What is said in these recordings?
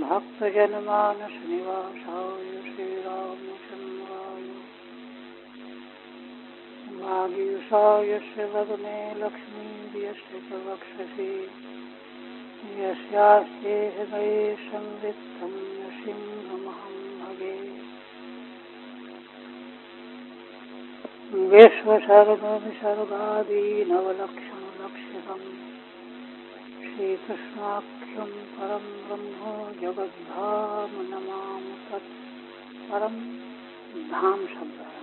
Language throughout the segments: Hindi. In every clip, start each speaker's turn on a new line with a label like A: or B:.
A: भक्तजनमानस निवासाय श्रीरामचन्द्राय वागीशाय वदने लक्ष्मीर्यस्य च वक्षसि यस्यास्ते हृदये संवित्तं नृसिंहमहं भजे। विश्वसर्गविसर्गादीनवलक्षणलक्षितम् श्रीकृष्णाख्यं परं ब्रह्म जगद्धाम नमामि तत् परम धाम शब्द है।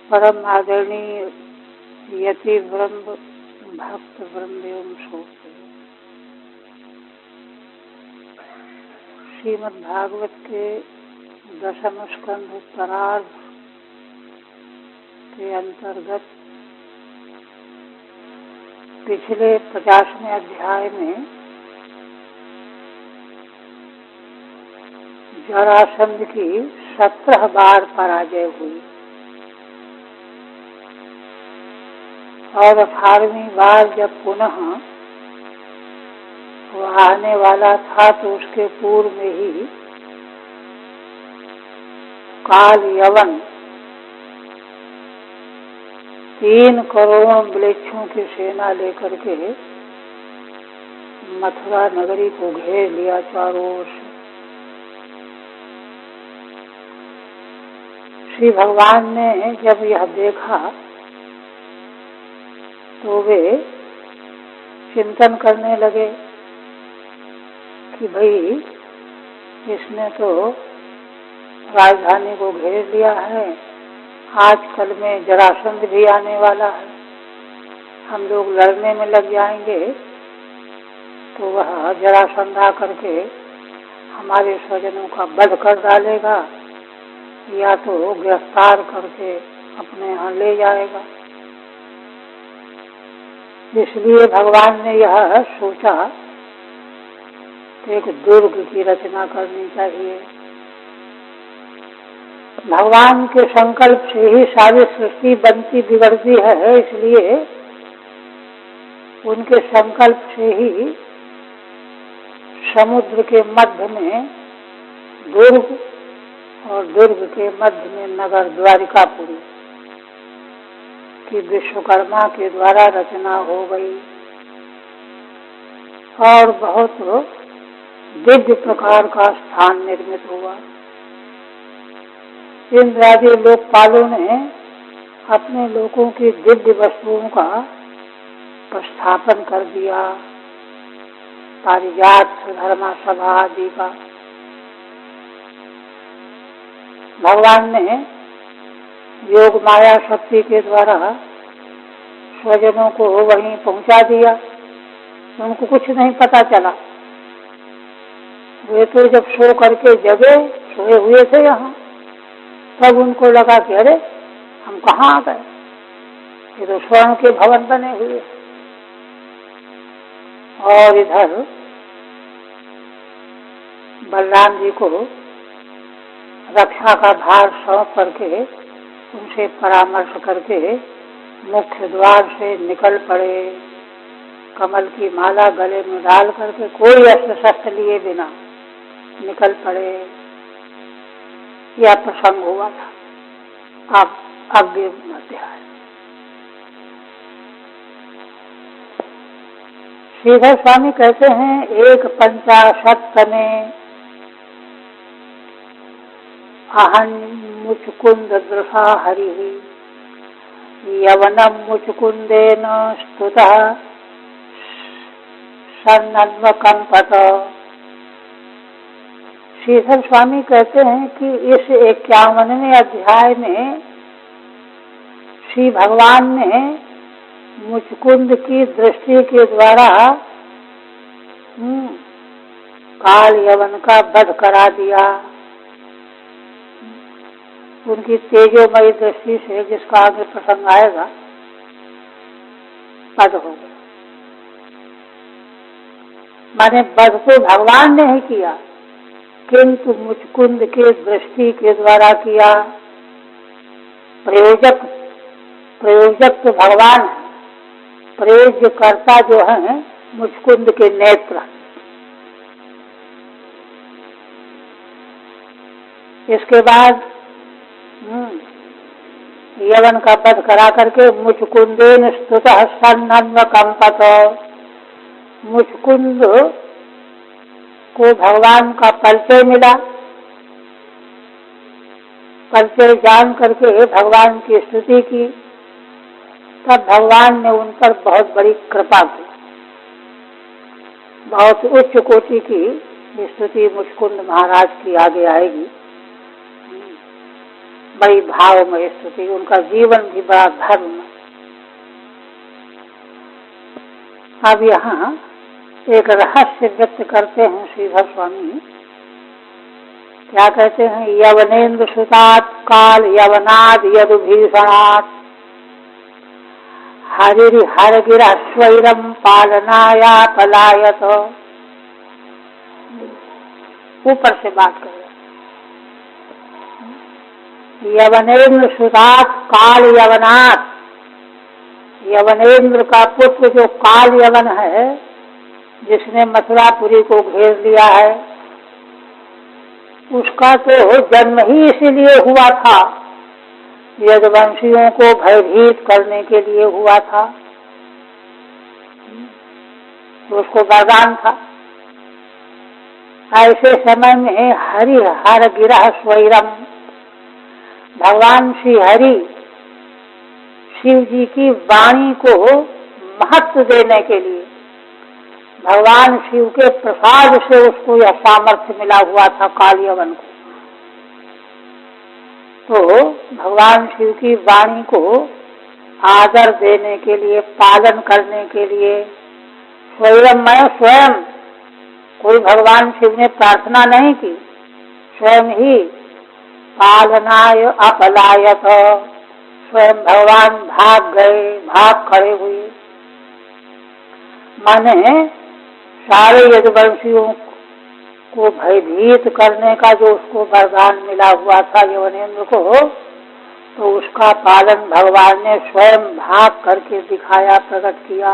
A: परम आदरणीय यति वृंद भक्त वृंद एवं सोते श्रीमद् भागवत के दशम स्कंध उत्तरार्ध के अंतर्गत पिछले 50वें अध्याय में जरासंध की 17 बार पराजय हुई और 18वीं बार जब पुनः वह आने वाला था तो उसके पूर्व में ही काल यवन 3 करोड़ म्लेच्छों की सेना लेकर के मथुरा नगरी को घेर लिया चारों ओर से। श्री भगवान ने जब यह देखा तो वे चिंतन करने लगे कि भाई इसने तो राजधानी को घेर लिया है, आजकल में जरासंध भी आने वाला है, हम लोग लड़ने में लग जाएंगे तो वह जरासंध आकर के हमारे स्वजनों का वध कर डालेगा या तो गिरफ्तार करके अपने यहाँ ले जाएगा। इसलिए भगवान ने यह सोचा कि एक दुर्ग की रचना करनी चाहिए। भगवान के संकल्प से ही सारी सृष्टि बनती बिगड़ती है, इसलिए उनके संकल्प से ही समुद्र के मध्य में दुर्ग और दुर्ग के मध्य में नगर द्वारिकापुरी की विश्वकर्मा के द्वारा रचना हो गई और बहुत दिव्य प्रकार का स्थान निर्मित हुआ। इंद्र आदि लोकपालों ने अपने लोगों की दिव्य वस्तुओं का प्रस्थापन कर दिया, पारिजात धर्मा सभा आदि का। भगवान ने योग माया शक्ति के द्वारा स्वजनों को वहीं पहुंचा दिया, उनको कुछ नहीं पता चला। वे तो जब सो करके जगे, सोए हुए थे यहाँ, तब उनको लगा कि अरे हम कहाँ आ गए, ये तो स्वर्ण के भवन बने हुए। और इधर बलराम जी को रक्षा का भार सौंप करके उनसे परामर्श करके मुख्य द्वार से निकल पड़े, कमल की माला गले में डाल करके कोई अस्त्र शस्त्र लिए बिना निकल पड़े। यह प्रसंग हुआ था। अब आगे अध्याय। श्रीधर स्वामी कहते हैं 1:50 अहं मुचकुंद दृशा हरि यवनम मुचकुंदेन स्तुतः सन्नन्वकंपत। श्रीधर स्वामी कहते हैं कि इस 51वें अध्याय में श्री भगवान ने मुचकुंद की दृष्टि के द्वारा काल यवन का वध करा दिया। उनकी तेजोमयी दृष्टि से, जिसका आगे प्रसंग आएगा, वध हो गया। माने वध तो भगवान ने ही किया, किंतु मुचकुंद के दृष्टि के द्वारा किया। प्रयोजक तो भगवान है, प्रेज्य कर्ता जो है मुचकुंद के नेत्र। इसके बाद यवन का वध करा करके मुचकुंदेन स्तुतः सन्नन्व कंपत, मुचकुंद को भगवान का परिचय मिला। परिचय जान करके भगवान की स्तुति की, तब भगवान ने उन पर बहुत बड़ी कृपा की। बहुत उच्च कोटि की स्तुति मुचकुंद महाराज की आगे आएगी। बड़ी भावमय स्तुति, उनका जीवन भी बड़ा धर्म। अब यहाँ एक रहस्य व्यक्त करते हैं श्रीधर स्वामी। क्या कहते हैं? यवनेन्द्र सुतात् काल यवनाद यदुभीषणात् हरिहरगिरा स्वैरम पालनाया पलायत। ऊपर से बात कर रहे। यवनेन्द्र सुतात् काल यवनात्, यवनेन्द्र का पुत्र जो काल यवन है, जिसने मथुरापुरी को घेर लिया है, उसका तो जन्म ही इसीलिए हुआ था, यदुवंशियों को भयभीत करने के लिए हुआ था। उसको वरदान था। ऐसे समय में हरि हर गिरह स्वैरम, भगवान श्री हरि शिव जी की वाणी को महत्व देने के लिए, भगवान शिव के प्रसाद से उसको यह सामर्थ्य मिला हुआ था कालयवन को। तो भगवान शिव की वाणी को आदर देने के लिए, पालन करने के लिए, स्वयं मैं स्वयं, कोई भगवान शिव ने प्रार्थना नहीं की, स्वयं ही पालनाय अपलायत, स्वयं भगवान भाग गए, भाग खड़े हुए। माने सारे यदुवंशियों को भयभीत करने का जो उसको वरदान मिला हुआ था यवनेन्द्र को, तो उसका पालन भगवान ने स्वयं भाग करके दिखाया, प्रकट किया।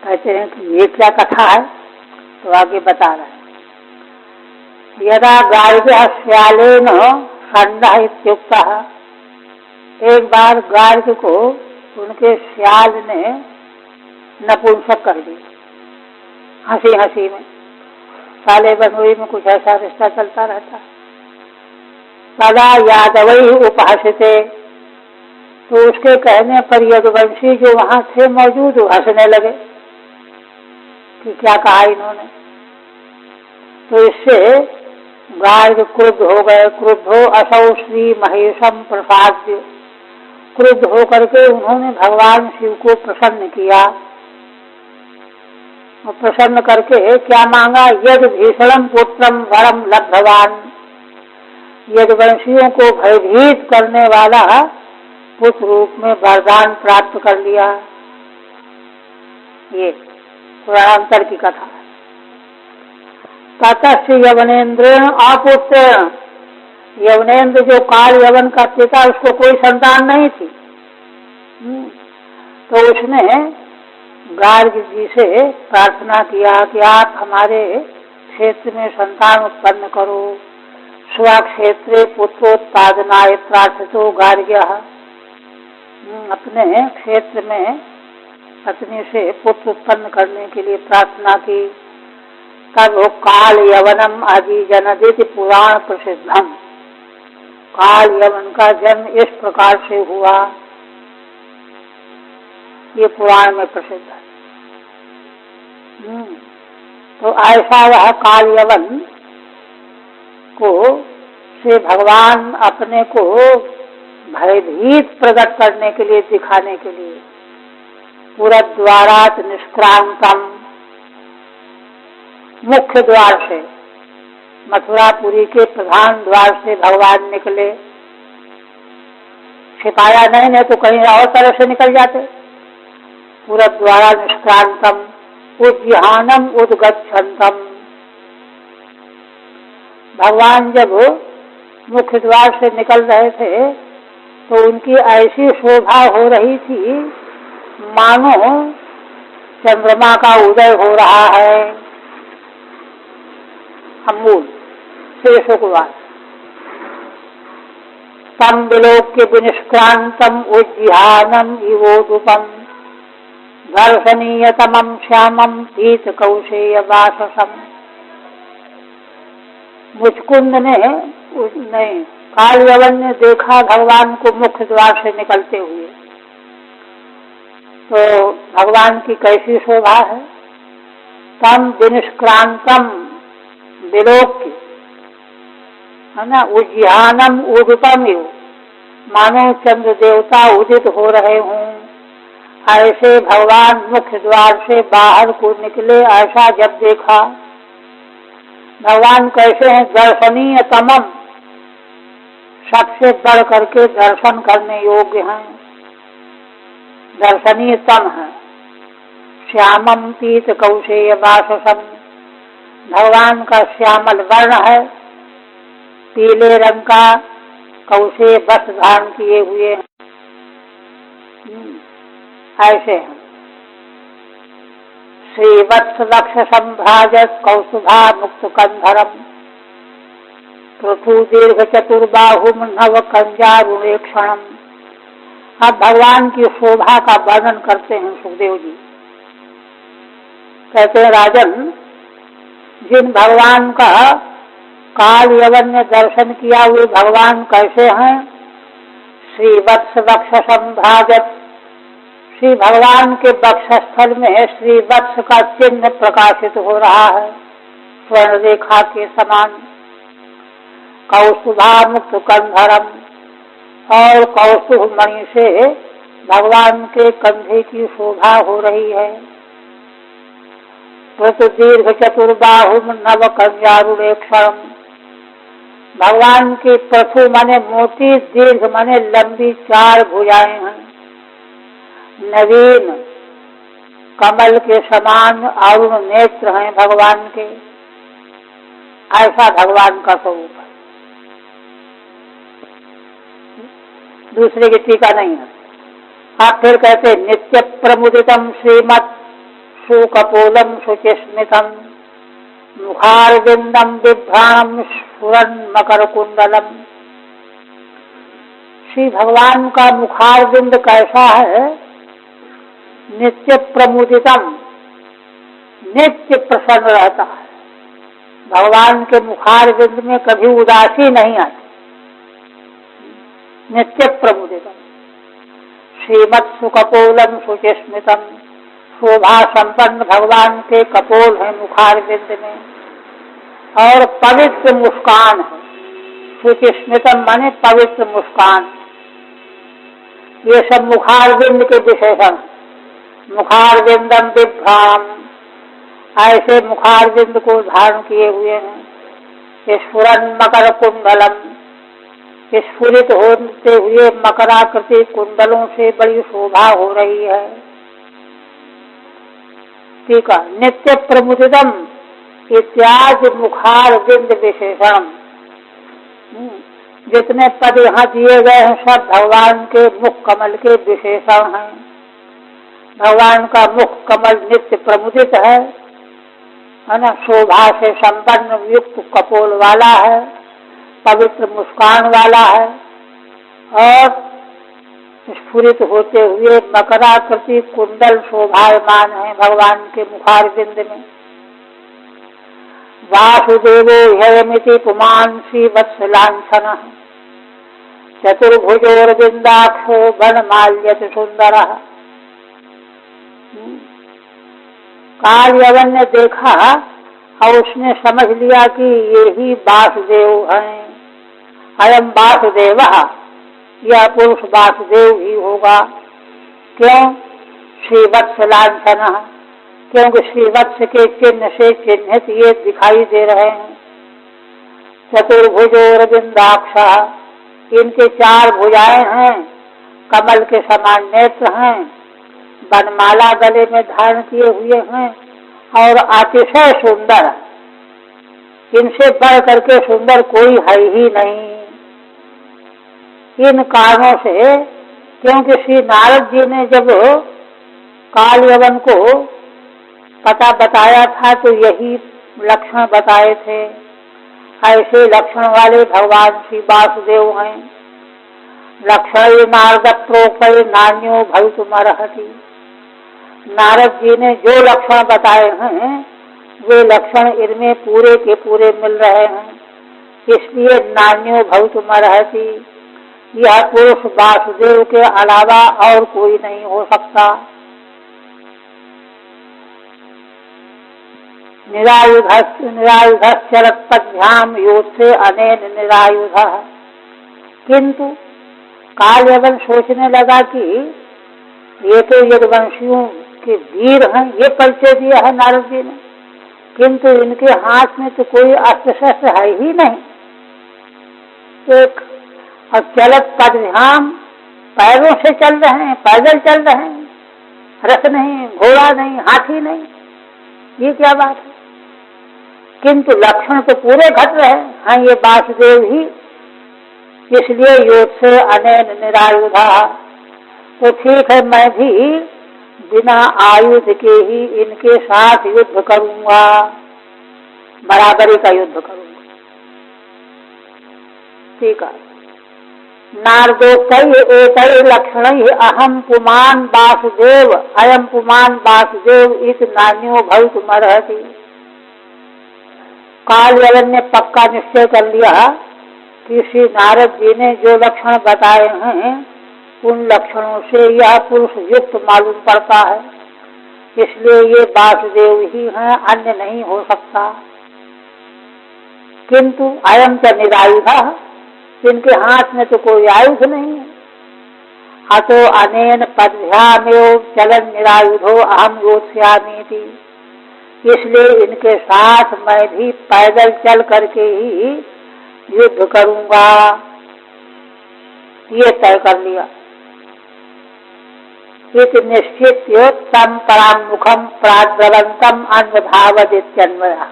A: कहते हैं कि ये क्या कथा है, तो आगे बता रहे हैं। यदा गार्ग्यः श्यालेन सन्नः इत्युक्तः, एक बार गार्ग्य को उनके श्याल ने नपुंसक कर दी, हंसी हंसी में। साले बनोई में कुछ ऐसा रिश्ता चलता रहता। तदा यादवई उपहसिते, तो उसके कहने पर यदुवंशी जो वहां थे मौजूद हंसने लगे कि क्या कहा इन्होंने। तो इससे गार्ग्य क्रुद्ध हो गए। क्रुद्धो असौ श्री महेशम प्रसाद्य, क्रुद्ध होकर के उन्होंने भगवान शिव को प्रसन्न किया। और प्रसन्न करके क्या मांगा? यद भीषणम पुत्रम वरम लब्धवान, यदुवंशियों को भयभीत करने वाला पुत्र रूप में वरदान प्राप्त कर लिया। ये पुराणांतर की कथा। ततः यवनेन्द्रेण अपुत्रेण, यवनेन्द्र जो काल यवन का पिता, उसको कोई संतान नहीं थी। तो उसने गार्ग्य जी से प्रार्थना किया कि आप हमारे क्षेत्र में संतान उत्पन्न करो। स्वक्षेत्रे पुत्रोत्पादनाय प्रार्थितो गार्ग्यः, अपने क्षेत्र में पत्नी से पुत्र उत्पन्न करने के लिए प्रार्थना की। तब वो काल यवनम आदि जनदिति पुराण प्रसिद्धम, काल यवन का जन्म इस प्रकार से हुआ, ये पुराण में प्रसिद्ध है। तो ऐसा वह काल यवन को से भगवान अपने को भयभीत प्रकट करने के लिए, दिखाने के लिए, पूरा द्वारात निष्क्रांतम, मुख्य द्वार से, मथुरापुरी के प्रधान द्वार से भगवान निकले। छिपाया नहीं तो कहीं और तरह से निकल जाते। पूरा द्वारा निष्क्रांतम उद्यानम उद्गच्छन्तम, भगवान जब मुख्य द्वार से निकल रहे थे तो उनकी ऐसी शोभा हो रही थी मानो चंद्रमा का उदय हो रहा है। अमूल शेषकुमार तम विलोक्य विनिष्क्रांतम उज्जिहानम इवोदुपम दर्शनीयतमं श्यामम पीत कौशेय वाससम। मुचकुंद ने कालयवन ने देखा भगवान को मुख्य द्वार से निकलते हुए, तो भगवान की कैसी शोभा है। तम विनिष्क्रांतम विलोक्य, है ना, उज्जिहानम उदुपम इव, मानो चंद्र देवता उदित हो रहे हों। ऐसे भगवान मुख्य द्वार से बाहर को निकले, ऐसा जब देखा। भगवान कैसे हैं, दर्शनीय तमम, सबसे बढ़ करके दर्शन करने योग्य हैं, दर्शनीय तम है। श्यामम पीत कौशेय वाससम, भगवान का श्यामल वर्ण है, पीले रंग का कौशेय वस्त्र धारण किए हुए हैं। ऐसे हैं। श्रीवत्स वक्ष संभ्राजत कौसुभा मुक्त कंधरम पृथु दीर्घ चतुर्बाहुम नव कंजारुणेक्षणम। अब भगवान की शोभा का वर्णन करते हैं सुखदेव जी। कहते हैं, राजन, जिन भगवान का काल यवन ने दर्शन किया हुए भगवान कैसे हैं। श्रीवत्स वक्ष संभ्राजत, श्री भगवान के वक्षस्थल में श्री वत्स का चिन्ह प्रकाशित हो रहा है, स्वर्ण रेखा के समान। कौस्तुभा मुक्त कंधरम, और कौस्तुभ मणि से भगवान के कंधे की शोभा हो रही है। पृथु दीर्घ चतुर्बाहुम नव कंजारुणेक्षणम, भगवान की पृथु माने मोटी, दीर्घ माने लंबी 4 भुजाएं हैं। नवीन कमल के समान अरुण नेत्र हैं भगवान के। ऐसा भगवान का स्वरूप है, दूसरे की टीका नहीं है। आप फिर कहते, नित्य प्रमुदितम श्रीमत् सुकपोलम शुचिस्मितम मुखारविंदम बिभ्राणम स्फुरन मकर कुंडलम। श्री भगवान का मुखारविंद कैसा है। नित्य प्रमुदितम, नित्य प्रसन्न रहता है। भगवान के मुखारविंद में कभी उदासी नहीं आती। नित्य प्रमुदितम श्रीमत् सुकपोलम शुचिस्मितम, शोभा संपन्न भगवान के कपोल है मुखारविंद में, और पवित्र मुस्कान है। शुचिस्मितम माने पवित्र मुस्कान। ये सब मुखारविंद के विशेषण। मुखारविंदम बिभ्राम, ऐसे मुखारविंद को धारण किए हुए हैं। स्फुरन मकर कुंडलम, स्फुरित होते हुए मकराकृति कुंडलों से बड़ी शोभा हो रही है। ठीक है। नित्य प्रमुदितम इत्यादि मुखारविंद विशेषण। जितने पद यहाँ दिए गए हैं सब भगवान के मुख कमल के विशेषण हैं। भगवान का मुख कमल नित्य प्रमुदित है ना, शोभा से संपन्न युक्त कपोल वाला है, पवित्र मुस्कान वाला है, और स्फुरित होते हुए मकराकृति कुंडल शोभायमान है भगवान के मुखारविंद में। वासुदेवो ह्ययमिति पुमान् श्रीवत्सलांछनः चतुर्भुजोर्विन्दाक्षो वनमाल्यति सुंदरः। काल यवन ने देखा और उसने समझ लिया कि ये ही वासुदेव हैं। अयम वासुदेवः, यह पुरुष वासुदेव ही होगा। क्यों? श्रीवत्सलांछनः, क्योंकि श्रीवत्स के चिन्ह से चिन्हित ये दिखाई दे रहे हैं। चतुर्भुजोर्विन्दाक्षः, इनके 4 भुजाएं हैं, कमल के समान नेत्र हैं, वनमाला गले में धारण किए हुए हैं, और अतिशय सुंदर। इनसे बढ़ करके सुंदर कोई है ही नहीं। इन कारणों से, क्योंकि श्री नारद जी ने जब काल यवन को पता बताया था तो यही लक्षण बताए थे। ऐसे लक्षण वाले भगवान श्री वासुदेव हैं। लक्षण नारद प्रोपय नान्यो भवितुमर्हति। नारद जी ने जो लक्षण बताए हैं वे लक्षण इनमें पूरे के पूरे मिल रहे हैं, इसलिए नान्यो भवितुमर्हति। यह पुरुष वासुदेव के अलावा और कोई नहीं हो सकता। निरायुधश्चरत्पद्भ्याम योत्से अनेन निरायुधः। किंतु काल यवन सोचने लगा कि ये तो यदुवंशियों के वीर हैं, ये परिचय दिया है नारद जी ने, किंतु इनके हाथ में तो कोई अस्त्र शस्त्र है ही नहीं। एक चलत पद्भ्याम, पैरों से चल रहे हैं, पैदल चल रहे हैं, रथ नहीं, घोड़ा नहीं, हाथी नहीं, ये क्या बात है। किंतु लक्षण तो पूरे घट रहे हैं, ये वासुदेव ही, इसलिए योत्से अनेन निरायुधा। तो ठीक है, मैं भी बिना आयुध के ही इनके साथ युद्ध करूंगा, बराबरी का युद्ध करूंगा। ठीक है। नारदोक्तैः एतैः लक्षणैः अहम पुमान् वासुदेव अयम पुमान् वासुदेव इति नान्यो भवितुमर्हति। काल यवन ने पक्का निश्चय कर लिया कि श्री नारद जी ने जो लक्षण बताए हैं उन लक्षणों से यह पुरुष युक्त मालूम पड़ता है, इसलिए ये वासुदेव ही हैं, अन्य नहीं हो सकता। किंतु अयम च निरायुधः, इनके हाथ में तो कोई आयुध नहीं है। अतो अनेन पद्भ्यामेव चलन निरायुधो अहम योत्स्यामीति। इसलिए इनके साथ मैं भी पैदल चल करके ही युद्ध करूंगा, ये तय कर लिया। इति निश्चित्य तम परामुखम प्राद्रवंतम अन्वधावदित्यन्वयः।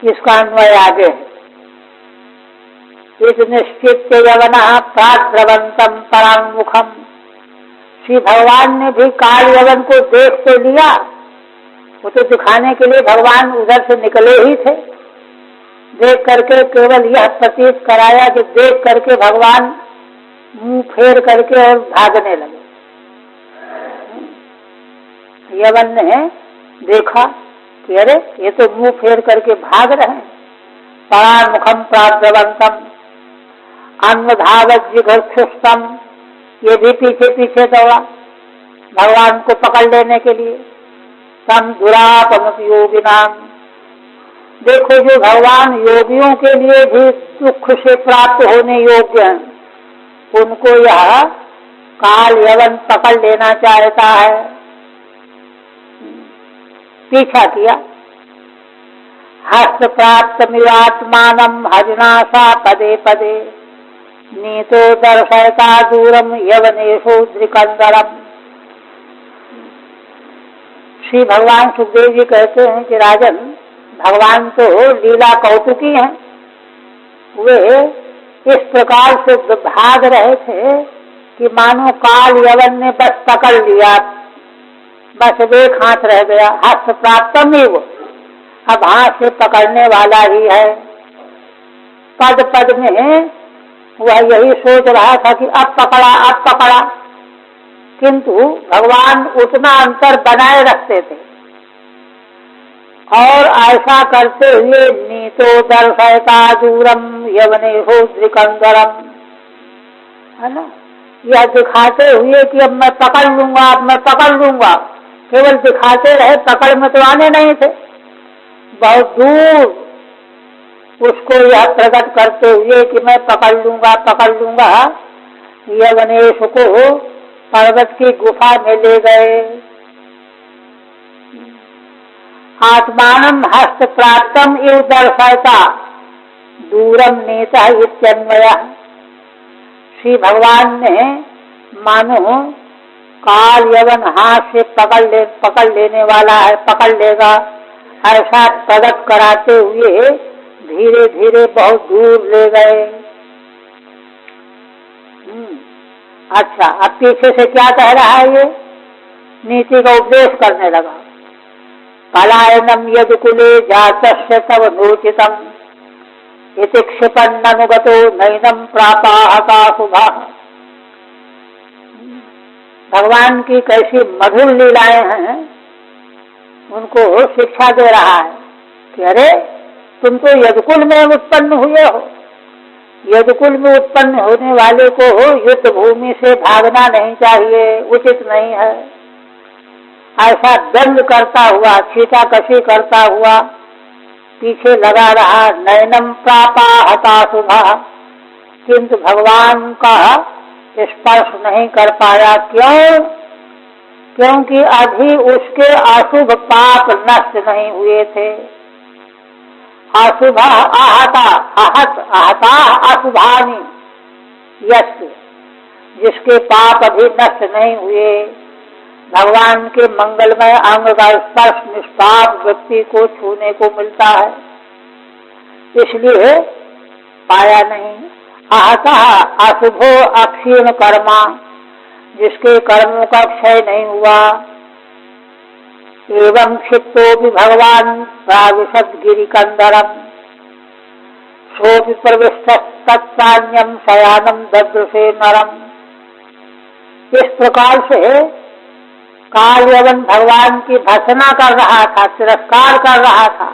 A: इसका अन्वय आगे है। इति निश्चित्य यवनः प्राद्रवंतम परामुखम। श्री भगवान ने भी काल यवन को देख तो लिया, वो तो दिखाने के लिए भगवान उधर से निकले ही थे। देख करके केवल यह प्रतीत कराया कि देख करके भगवान मुंह फेर करके और भागने लगे। यवन ने देखा कि अरे ये तो मुंह फेर करके भाग रहे हैं। परामुखम प्राद्रवंतम अन्वधावत जिघर्षुष्टम, ये भी पीछे पीछे दौड़ा भगवान को पकड़ लेने के लिए। तम दुरापमपि योगिनाम, देखो जो भगवान योगियों के लिए भी दुख से प्राप्त होने योग्य हैं, उनको यह काल यवन पकड़ लेना चाहता है। पीछा किया। हस्त प्राप्त मिवात्मानम हजनासा पदे पदे नीतो दर्शयता दूरम यवनेशो द्रिकंदरम। श्री भगवान सुखदेव जी कहते हैं कि राजन, भगवान तो लीला कौतुकी हैं। वे इस प्रकार से भाग रहे थे कि मानो काल यवन ने बस पकड़ लिया, बस एक हाथ रह गया। हस्त प्राप्तम ही वो, अब हाथ से पकड़ने वाला ही है। पद पद में वह यही सोच रहा था कि अब पकड़ा अब पकड़ा, किंतु भगवान उतना अंतर बनाए रखते थे। और ऐसा करते हुए नीतो दर्शयता दूरम यवनेशो द्रिकंदरम, है ना, यह दिखाते हुए कि अब मैं पकड़ लूंगा, अब मैं पकड़ लूंगा, केवल दिखाते रहे, पकड़ में तो आने नहीं थे। बहुत दूर उसको यह प्रकट करते हुए कि मैं पकड़ लूंगा, यवनेश को पर्वत की गुफा में ले गए। आत्मानम हस्त प्राप्तम इव दर्शयता दूरम नेता इत्यन्वयः। श्री भगवान ने मानो काल यवन हाथ से पकड़ लेने वाला है, पकड़ लेगा, ऐसा प्रकट कराते हुए धीरे धीरे बहुत दूर ले गए। अच्छा, अब पीछे से क्या कह रहा है ये? नीति का उपदेश करने लगा। पलायनम यदकुले जातस्य तव नोचितम इति क्षिपन्ननुगतो नैनम प्रापाः का शुभः। भगवान की कैसी मधुर लीलाएं हैं, उनको शिक्षा दे रहा है कि अरे तुम तो यदकुल में उत्पन्न हुए हो, यदकुल में उत्पन्न होने वाले को युद्ध भूमि से भागना नहीं चाहिए, उचित नहीं है। ऐसा दंड करता हुआ, छीटाकशी करता हुआ पीछे लगा रहा। नैनम प्रापा हताशुभा, किंतु भगवान का स्पर्श नहीं कर पाया। क्यों? क्योंकि अभी उसके अशुभ पाप नष्ट नहीं हुए थे। अशुभ आहता आहता अशुभानि यस्य, जिसके पाप अभी नष्ट नहीं हुए, भगवान के मंगलमय अंग का स्पर्श निष्पाप व्यक्ति को छूने को मिलता है, इसलिए पाया नहीं। आहता अशुभो अक्षीण कर्मा, जिसके कर्मों का क्षय नहीं हुआ। एवं क्षिप्तो भी भगवान प्राविशद गिरिकंदरम सोपि प्रविष्ट तत्सान्यम शयानम ददृशे नरम। इस प्रकार से काल यवन भगवान की भर्त्सना कर रहा था, तिरस्कार कर रहा था,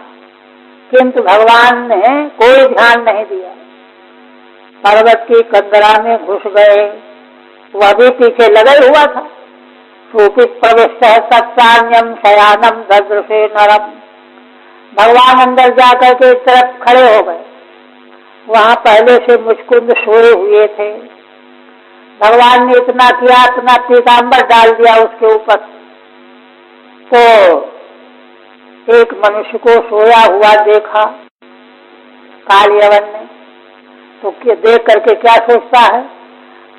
A: किंतु भगवान ने कोई ध्यान नहीं दिया। पर्वत की कंदरा में घुस गए, वह भी पीछे लगे हुआ था। सोपि प्रविष्ट तत्सान्यम शयानम ददृशे नरम। भगवान अंदर जाकर के एक तरफ खड़े हो गए। वहां पहले से मुचकुंद सोए हुए थे। भगवान ने इतना किया, अपना पीताम्बर डाल दिया उसके ऊपर, तो एक मनुष्य को सोया हुआ देखा काल यवन ने। तो देख करके क्या सोचता है?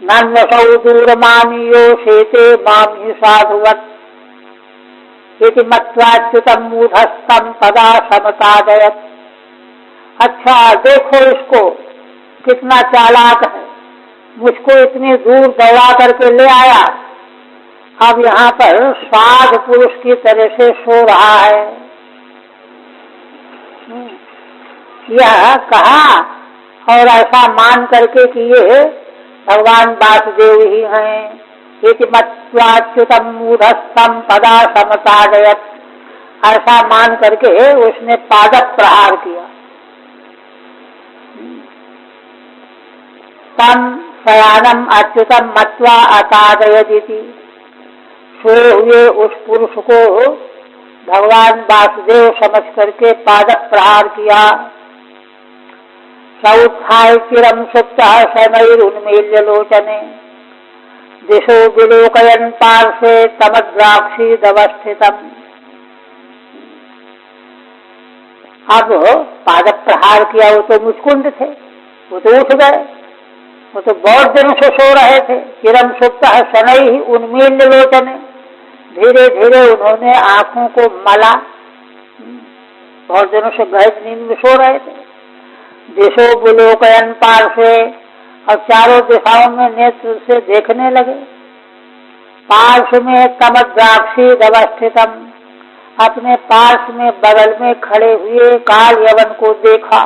A: नन्वसौ दूरमामीयो शेते मामी साधुवत् इति मत्वाच्युतम मूढ़स्तम तदा समतादयत्। अच्छा देखो इसको, कितना चालाक है, मुझको इतनी दूर दौड़ा करके ले आया, अब यहाँ पर साध पुरुष की तरह से सो रहा है। यह कहा, और ऐसा मान करके कि ये भगवान वासुदेव ही हैं। इति मत्वाच्युतम मूढ़स्तम पदा समतादयत्, ऐसा मान करके उसने पादप प्रहार किया। तम शयानम अच्युतम मत्वा अतादयदिति, सोए हुए उस पुरुष को भगवान वासुदेव समझ करके पादप प्रहार किया। सौत्थाय चिरम सुप्त शनैरुन्मील्य लोचने दिशो विलोकयन् पार्श्वे तमद्राक्षीदवस्थितम्। अब पादप प्रहार किया, वो तो मुचकुंद थे, वो तो उठ गए, वो तो बहुत दिनों से सो रहे थे। चिरम सुप्त शनैः उन्मील्य लोचने, धीरे धीरे उन्होंने आंखों को मला, बहुत दिनों से गहरी नींद में सो रहे थे। दिशो विलोकयन् पार्श्वे, और चारों दिशाओं में नेत्र से देखने लगे। पार्श्व में तमद्राक्षीद अवस्थितम, अपने पार्श्व में बगल में खड़े हुए काल यवन को देखा।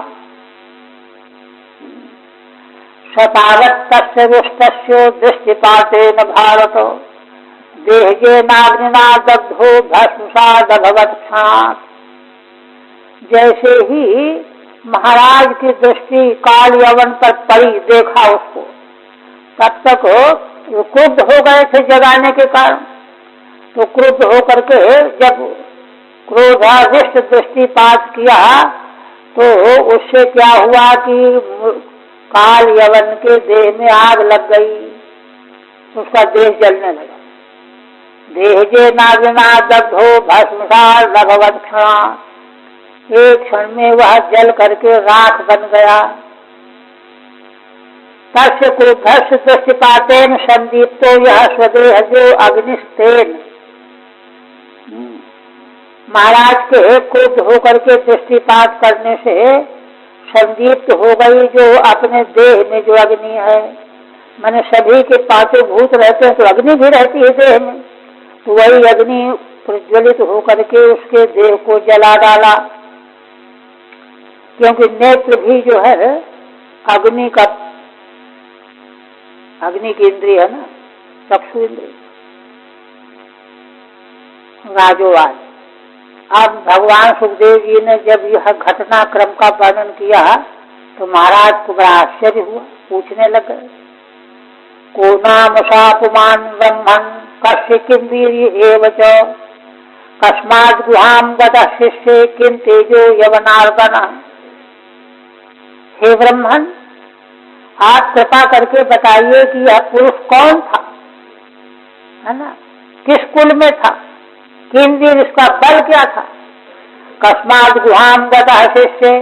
A: सतावत् तस्य रुष्टस्य दृष्टिपातेन भारत देहजेनाग्निना दग्धो भस्मसादभवत् क्षणात्। जैसे ही महाराज की दृष्टि काल यवन पर पड़ी, देखा उसको, तब तक वो क्रुद्ध हो गए थे जगाने के कारण। तो क्रुद्ध होकर के जब क्रोधाविष्ट दृष्टिपात किया, तो उससे क्या हुआ कि काल यवन के देह में आग लग गई, उसका देह जलने लगा। देहजे नागिना दग्धो भस्मसाद भगवत् क्षणा, एक क्षण में वह जल करके राख बन गया। तस्य क्रुद्धस्य दृष्टिपातेन संदीप्तो यह स्वदेह जो अग्निस्तेन। महाराज के क्रुद्ध होकर के दृष्टिपात करने से संदीप्त हो गई जो अपने देह में जो अग्नि है। माने सभी के पांचों भूत रहते हैं तो अग्नि भी रहती है देह में, तो वही अग्नि प्रज्वलित होकर के उसके देह को जला डाला। क्योंकि नेत्र भी जो है अग्नि की इंद्रिय है ना, चक्षु इंद्रिय। राजोवाद। अब भगवान सुखदेव जी ने जब यह घटनाक्रम का वर्णन किया तो महाराज को बड़ा आश्चर्य हुआ, पूछने लगे, को नाम सापुमान ब्रह्मन कस्य किम वीर्य एव च कस्मात् गुहाम गतः शिष्ये किम तेजो यवनार्दन। हे ब्रह्मन, आप कृपा करके बताइए कि यह पुरुष कौन था, है ना, किस कुल में था, किन दिन इसका बल क्या था, कस्मात् गुहाम गतः शिष्ये,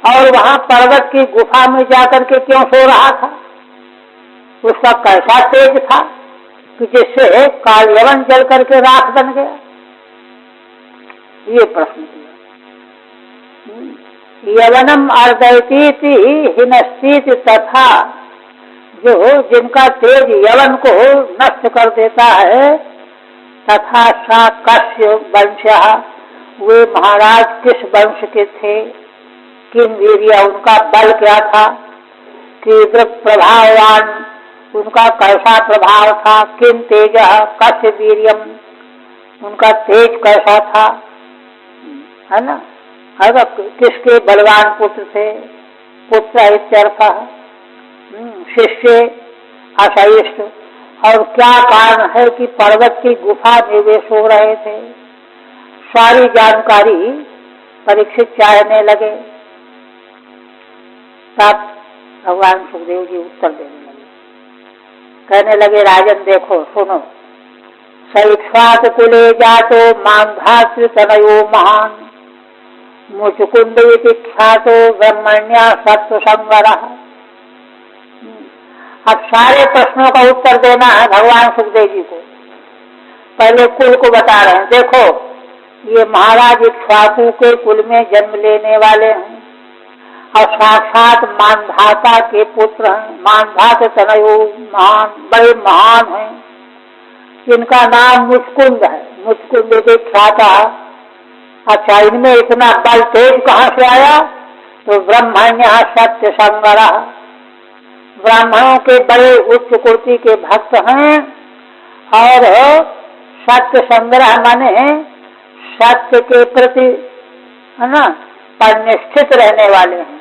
A: और वहां पर्वत की गुफा में जाकर के क्यों सो रहा था, उसका कैसा तेज था कि जिससे कालयवन जल करके राख बन गया। ये प्रश्न किया। यवनम अर्दयतीति हिनस्तीति तथा, जो जिनका तेज यवन को नष्ट कर देता है, तथा सा कस्य वंशः, वे महाराज किस वंश के थे, किम वीर्य, उनका बल क्या था, तीव्र प्रभावान, उनका कैसा प्रभाव था, किम तेज कस्य वीर्यम, उनका तेज कैसा था, है ना, अगर किसके बलवान पुत्र थे, पुत्र इत्यर्थ, शिष्य अशयिष्ठ, और क्या कारण है कि पर्वत की गुफा में वे सो रहे थे। सारी जानकारी परीक्षित चाहने लगे। तब भगवान सुखदेव जी उत्तर देने लगे, कहने लगे, राजन देखो सुनो, सैक्ष्वाक कुले जातो मांधात्र तनयो महान मुचुकुंद ख्यातो ब्रह्मण्या सत्व संवरः। अब सारे प्रश्नों का उत्तर देना है भगवान सुखदेव जी को। पहले कुल को बता रहे हैं, देखो ये महाराज इक्ष्वाकु के कुल में जन्म लेने वाले हैं और साक्षात मानधाता के पुत्र हैं। मानधात तनयो महान, बड़े महान हैं, इनका नाम मुचकुंद है, मुचकुंद के ख्याता। अच्छा, इनमें इतना बल तेज कहाँ से आया, तो ब्रह्मण्य सत्य संवरः, ब्राह्मणों के बड़े उच्च कोटि के भक्त हैं और सत्य संग्रह माने सत्य के प्रति, है ना, परिनिष्ठित रहने वाले हैं,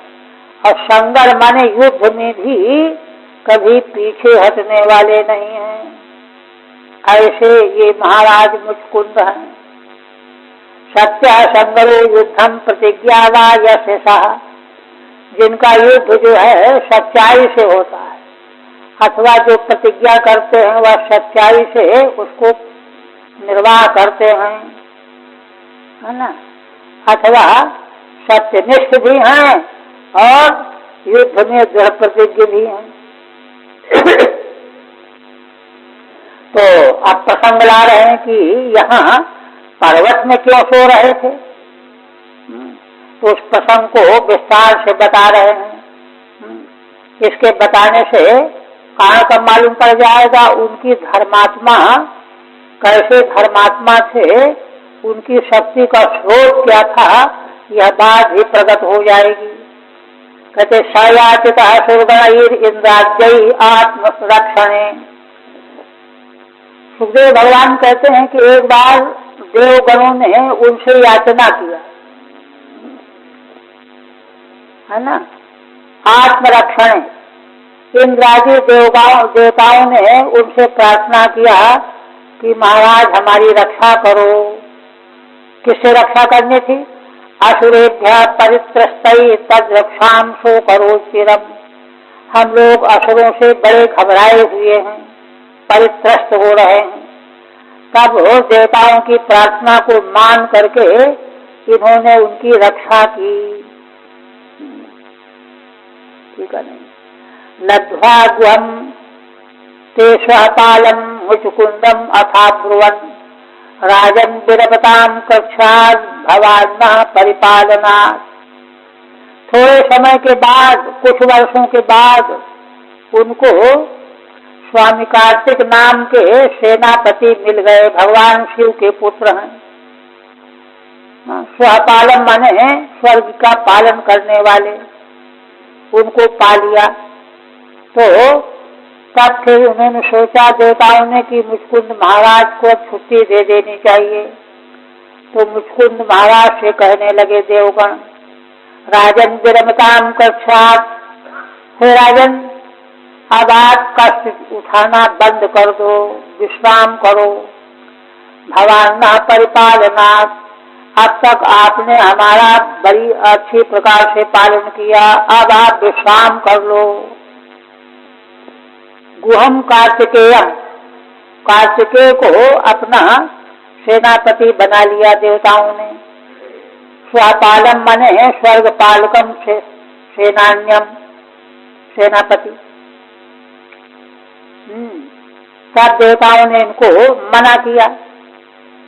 A: और संगर माने युद्ध में भी कभी पीछे हटने वाले नहीं हैं। ऐसे ये महाराज मुचकुंद हैं। सत्य संगरो युद्धम प्रतिज्ञा वा यशः, जिनका युद्ध जो है सच्चाई से होता है, अथवा जो प्रतिज्ञा करते हैं वह सच्चाई से उसको निर्वाह करते हैं, है ना, अथवा सत्यनिष्ठ भी हैं और युद्ध में दृढ़ प्रतिज्ञ भी हैं। तो अब प्रसंग ला रहे हैं कि यहाँ पर्वत में क्यों सो रहे थे, तो उस प्रसंग को विस्तार से बता रहे हैं। इसके बताने से कारण का मालूम पड़ जाएगा, उनकी धर्मात्मा कैसे धर्मात्मा थे, उनकी शक्ति का स्रोत क्या था, यह बात भी प्रकट हो जाएगी। कहते सयाचित सुरगण इंद्राज्य आत्मरक्षणे। सुखदेव भगवान कहते हैं कि एक बार देवगणों ने उनसे याचना किया, है ना, आत्मरक्षण। इंद्रादि देवताओं ने उनसे प्रार्थना किया कि महाराज हमारी रक्षा करो। किससे रक्षा करनी थी, असुरेभ्य परित्रस्तै तद रक्षाम सो करो चिरम। हम लोग असुरों से बड़े घबराए हुए हैं, परित्रस्त हो रहे हैं। तब देवताओं की प्रार्थना को मान करके इन्होंने उनकी रक्षा की। ठीक है, लब्ध्वा गुहम ते स्वपालम मुचकुंदम अथा ब्रुवन राजन विरपताम कक्षाद भवान्ना परिपालना। थोड़े समय के बाद, कुछ वर्षों के बाद उनको स्वामी कार्तिक नाम के सेनापति मिल गए, भगवान शिव के पुत्र हैं। स्वपालम माने स्वर्ग का पालन करने वाले, उनको पा लिया। तो तब फिर उन्होंने सोचा देवताओं ने कि मुचकुंद महाराज को छुट्टी दे देनी चाहिए। तो मुचकुंद महाराज से कहने लगे देवगण, राजन विरमताम कक्षात, हे राजन अब आप कष्ट उठाना बंद कर दो, विश्राम करो। भगवान न परिपालनात्, अब तक आपने हमारा बड़ी अच्छी प्रकार से पालन किया, अब आप विश्राम कर लो। गुहम कार्तिकेयम, कार्तिकेय को अपना सेनापति बना लिया देवताओं ने। स्वपालम मने स्वर्ग पालकम सेनान्यम, सेनापति। सब देवताओं ने इनको मना किया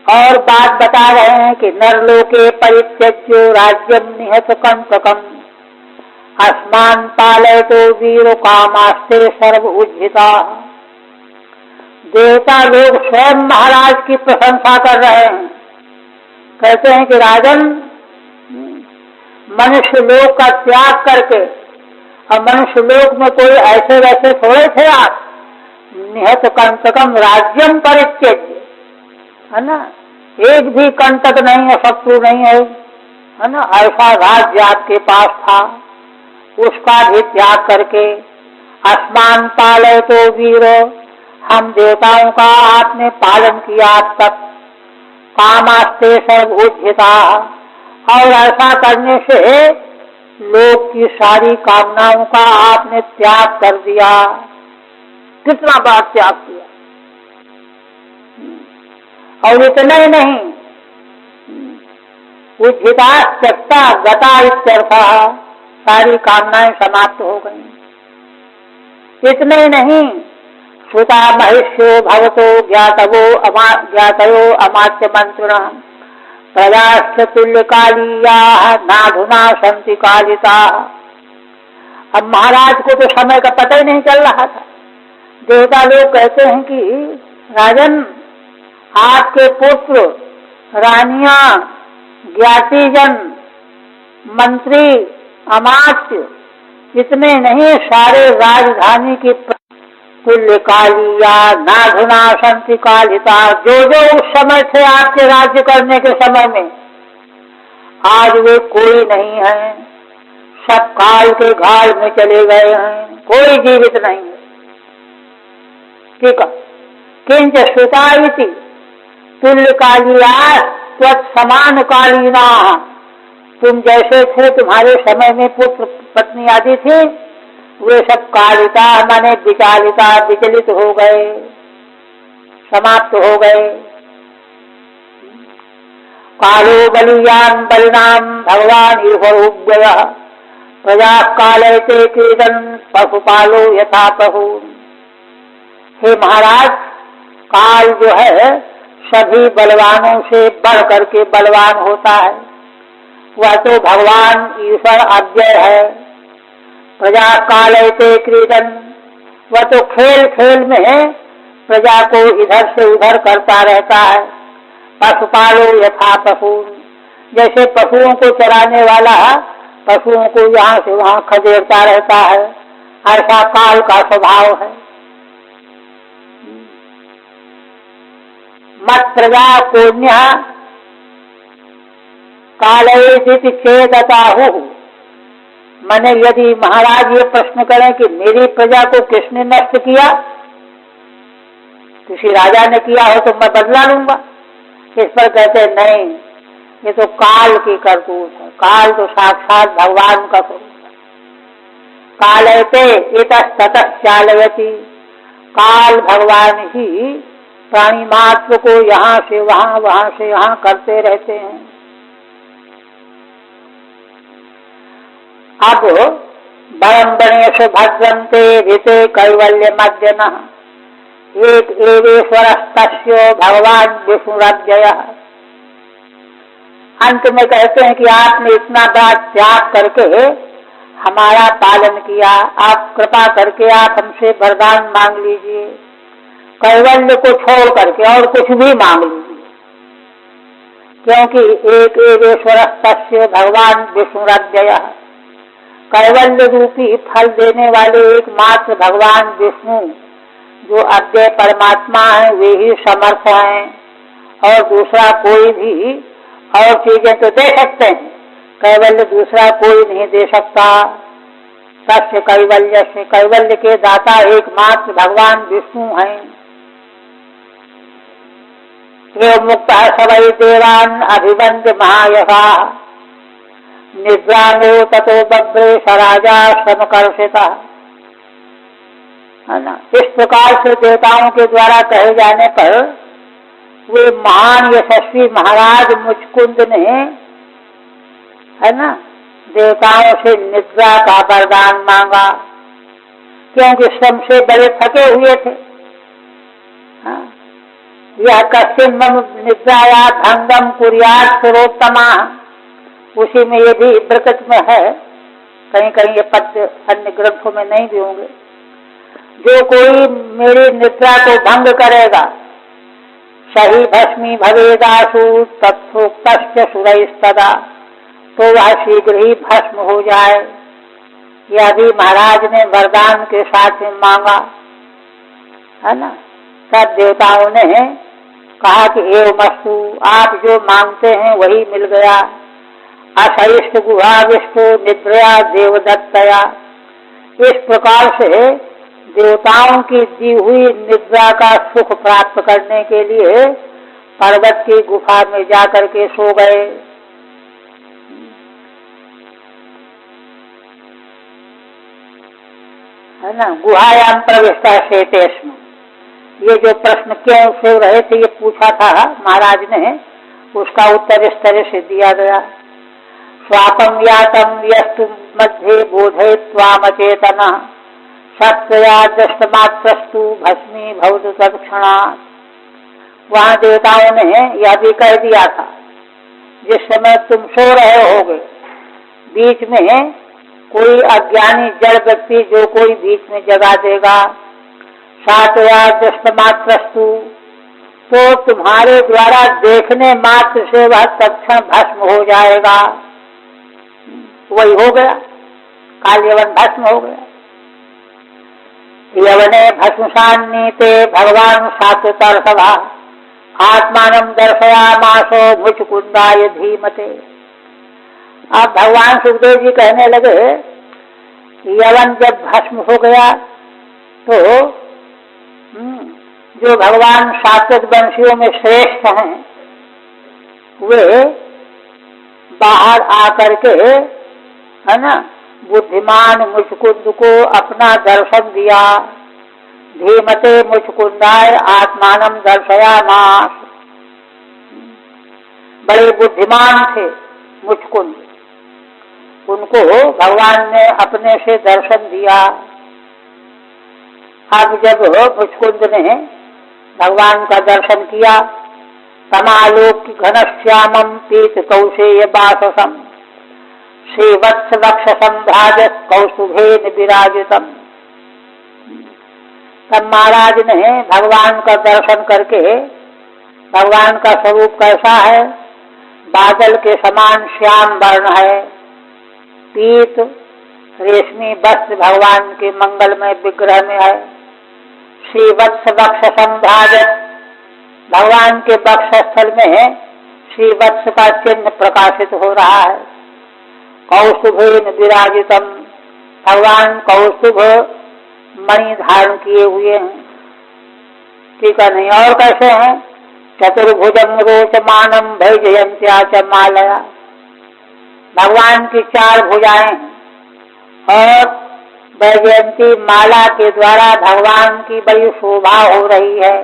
A: और बात बता रहे हैं कि नरलोके परित्यज्यो राज्यम निहत कंटकम, अस्मान पालयतो वीरो कामास्ते सर्व उज्जिता। देवता लोग स्वयं महाराज की प्रशंसा कर रहे हैं, कहते हैं कि राजन मनुष्य लोक का त्याग करके, और मनुष्य लोक में कोई ऐसे वैसे थोड़े थे आप, निहत कंटकम राज्यम परित्यज्य, है ना, एक भी कंटक नहीं है, शत्रु नहीं है ना, ऐसा राज्य आपके पास था, उसका भी त्याग करके आसमान पाले तो वीरो, हम देवताओं का आपने पालन किया अब तक। कामास्ते सर्व उज्जिता, और ऐसा करने से लोक की सारी कामनाओं का आपने त्याग कर दिया। कितना बार त्याग किया। और इतना ही नहीं, उज्जिता त्यक्ता गता इत्यर्थ, सारी कामनाएं समाप्त हो गई। इतने ही नहीं, श्रुता महिष्यो भवतो ज्ञातयो अमात्य मंत्र प्रजाश्च तुल्यकालीया नाधुना संति कालिता। अब महाराज को तो समय का पता ही नहीं चल रहा था। देवता लोग कहते हैं कि राजन आपके पुत्र, रानियां, ज्ञातिजन, मंत्री, अमात्य, इतने नहीं सारे राजधानी की तुल्यकालिया नाधुना संति कालिता, जो उस समय थे आपके राज्य करने के समय में, आज वे कोई नहीं है, सब काल के घाल में चले गए हैं, कोई जीवित नहीं है। ठीक है। किंच श्रुता इति तुल्यकालिया त्वत्समान कालीना, तुम जैसे थे, तुम्हारे समय में पुत्र पत्नी आदि थी, वे सब कालिता माने विचालिता, विचलित हो गए, समाप्त हो गए। कालो बलियान बलिनाम भगवान ईश्वरोग्रय प्रजा कालयते कीर्तन पशुपालो यथा प्रभु। हे महाराज, काल जो है सभी बलवानों से बढ़ करके बलवान होता है। वह तो भगवान ईश्वर अव्यय है। प्रजा कालयते क्रीडन, वह तो खेल खेल में प्रजा को इधर से उधर करता रहता है। पशुपालो यथा पशु, जैसे पशुओं को चराने वाला पशुओं को यहाँ से वहाँ खदेड़ता रहता है, ऐसा काल का स्वभाव है। मत प्रजा पुण्य कालयति चेदताहु, मैंने यदि महाराज ये प्रश्न करें कि मेरी प्रजा को किसने नष्ट किया, किसी राजा ने किया हो तो मैं बदला लूंगा। इस पर कहते नहीं, ये तो काल की करतूत है। काल तो साक्षात भगवान का स्वरूप है। कालयते इतस्ततः चालयति, काल भगवान ही प्राणी मात्र को यहाँ से वहाँ, वहाँ से यहाँ करते रहते हैं। अब बरम्बणेश भद्रन्ते ऋते कैवल्य मध्यनः एक एवेश्वरस्तस्य भगवान विष्णुरव्यय। अंत में कहते हैं कि आपने इतना बड़ा त्याग करके हमारा पालन किया, आप कृपा करके आप हमसे वरदान मांग लीजिए, कैवल्य को छोड़ करके और कुछ भी मांग लीजिए, क्योंकि एक एवेश्वर तस्य भगवान विष्णुरव्ययः, कैवल्य रूपी फल देने वाले एकमात्र भगवान विष्णु जो अव्यय परमात्मा है वे ही समर्थ हैं, और दूसरा कोई भी और चीजें तो दे सकते हैं, कैवल्य दूसरा कोई नहीं दे सकता। तस्य कैवल्य से, कैवल्य के दाता एकमात्र भगवान विष्णु हैं। ये मुक्त सवै देवान अभिवंद्य महायशा निद्रांगो ततो बभ्रे सराजा समकर्षिता, है ना। इस प्रकार से देवताओं के द्वारा कहे जाने पर वे महान यशस्वी महाराज मुचकुंद ने, है ना, देवताओं से निद्रा का वरदान मांगा, क्योंकि श्रम से बड़े थके हुए थे। यह कश्चिन मम निद्राया भंगम कुर्यात् पुरोत्तमा, उसी में ये भी बरकत में है, कहीं कहीं ये पद्य अन्य ग्रंथों में नहीं भी होंगे। जो कोई मेरी निद्रा को भंग करेगा सही भस्मी भवेदासु तत्थोक्तश्च सुरैस्तदा, तो वह शीघ्र ही भस्म हो जाए। यह भी महाराज ने वरदान के साथ में मांगा, है ना। सब देवताओं ने कहा कि एवमस्तु, आप जो मांगते हैं वही मिल गया। अशरिष्ट गुहाविष्टो निद्रया देवदत्तया, इस प्रकार से देवताओं की दी हुई निद्रा का सुख प्राप्त करने के लिए पर्वत की गुफा में जाकर के सो गए। है ना, गुहायाम प्रविष्टा शेतेष्म, ये जो प्रश्न क्यों सो रहे थे ये पूछा था महाराज ने, उसका उत्तर इस तरह से दिया गया। स्वापम यातम यस्तु मध्ये बोधे त्वामचेतना सत्वया दृष्टमात्रस्तु भस्मी भवतु तत्क्षणात्। वहाँ देवताओं ने यह भी कह दिया था, जिस समय तुम सो रहे होगे बीच में कोई अज्ञानी जड़ व्यक्ति जो कोई बीच में जगा देगा, सात्वया दृष्टमात्रस्तु, तो तुम्हारे द्वारा देखने मात्र से वह तत्क्षण भस्म हो जाएगा। वही हो गया, काल यवन भस्म हो गया। यवने भस्मसान्नीते भगवान सात्वतर्षभा आत्मानं दर्शयामासो मुचकुंदाय धीमते। अब भगवान सुखदेव जी कहने लगे, यवन जब भस्म हो गया तो जो भगवान सात्विक वंशियों में श्रेष्ठ हैं वे बाहर आकर के, है ना, बुद्धिमान मुचकुंद को अपना दर्शन दिया। धीमते मुचकुंदाय आत्मानं दर्शयामास, बड़े बुद्धिमान थे मुचकुंद, उनको भगवान ने अपने से दर्शन दिया। अब जब मुचकुंद ने भगवान का दर्शन किया, समालोक घनश्यामम पीत कौशेय बाससम श्रीवत्स वक्ष संभ्राजत कौस्तुभेन विराजितम। तब महाराज ने भगवान का दर्शन करके, भगवान का स्वरूप कैसा है, बादल के समान श्याम वर्ण है, पीत रेशमी वस्त्र भगवान के मंगलमय विग्रह में है। श्रीवत्स वक्ष संभ्राजत, भगवान के वक्षस्थल में श्रीवत्स का चिन्ह प्रकाशित हो रहा है। कौस्तुभेन विराजितम, भगवान कौस्तुभ मणि धारण किए हुए हैं। ठीक है, नहीं और कैसे हैं? चतुर्भुजं रोचमानं भैजयन्त्या च मालया, भगवान की 4 भुजाएं हैं और वैजयंती माला के द्वारा भगवान की बड़ी शोभा हो रही है।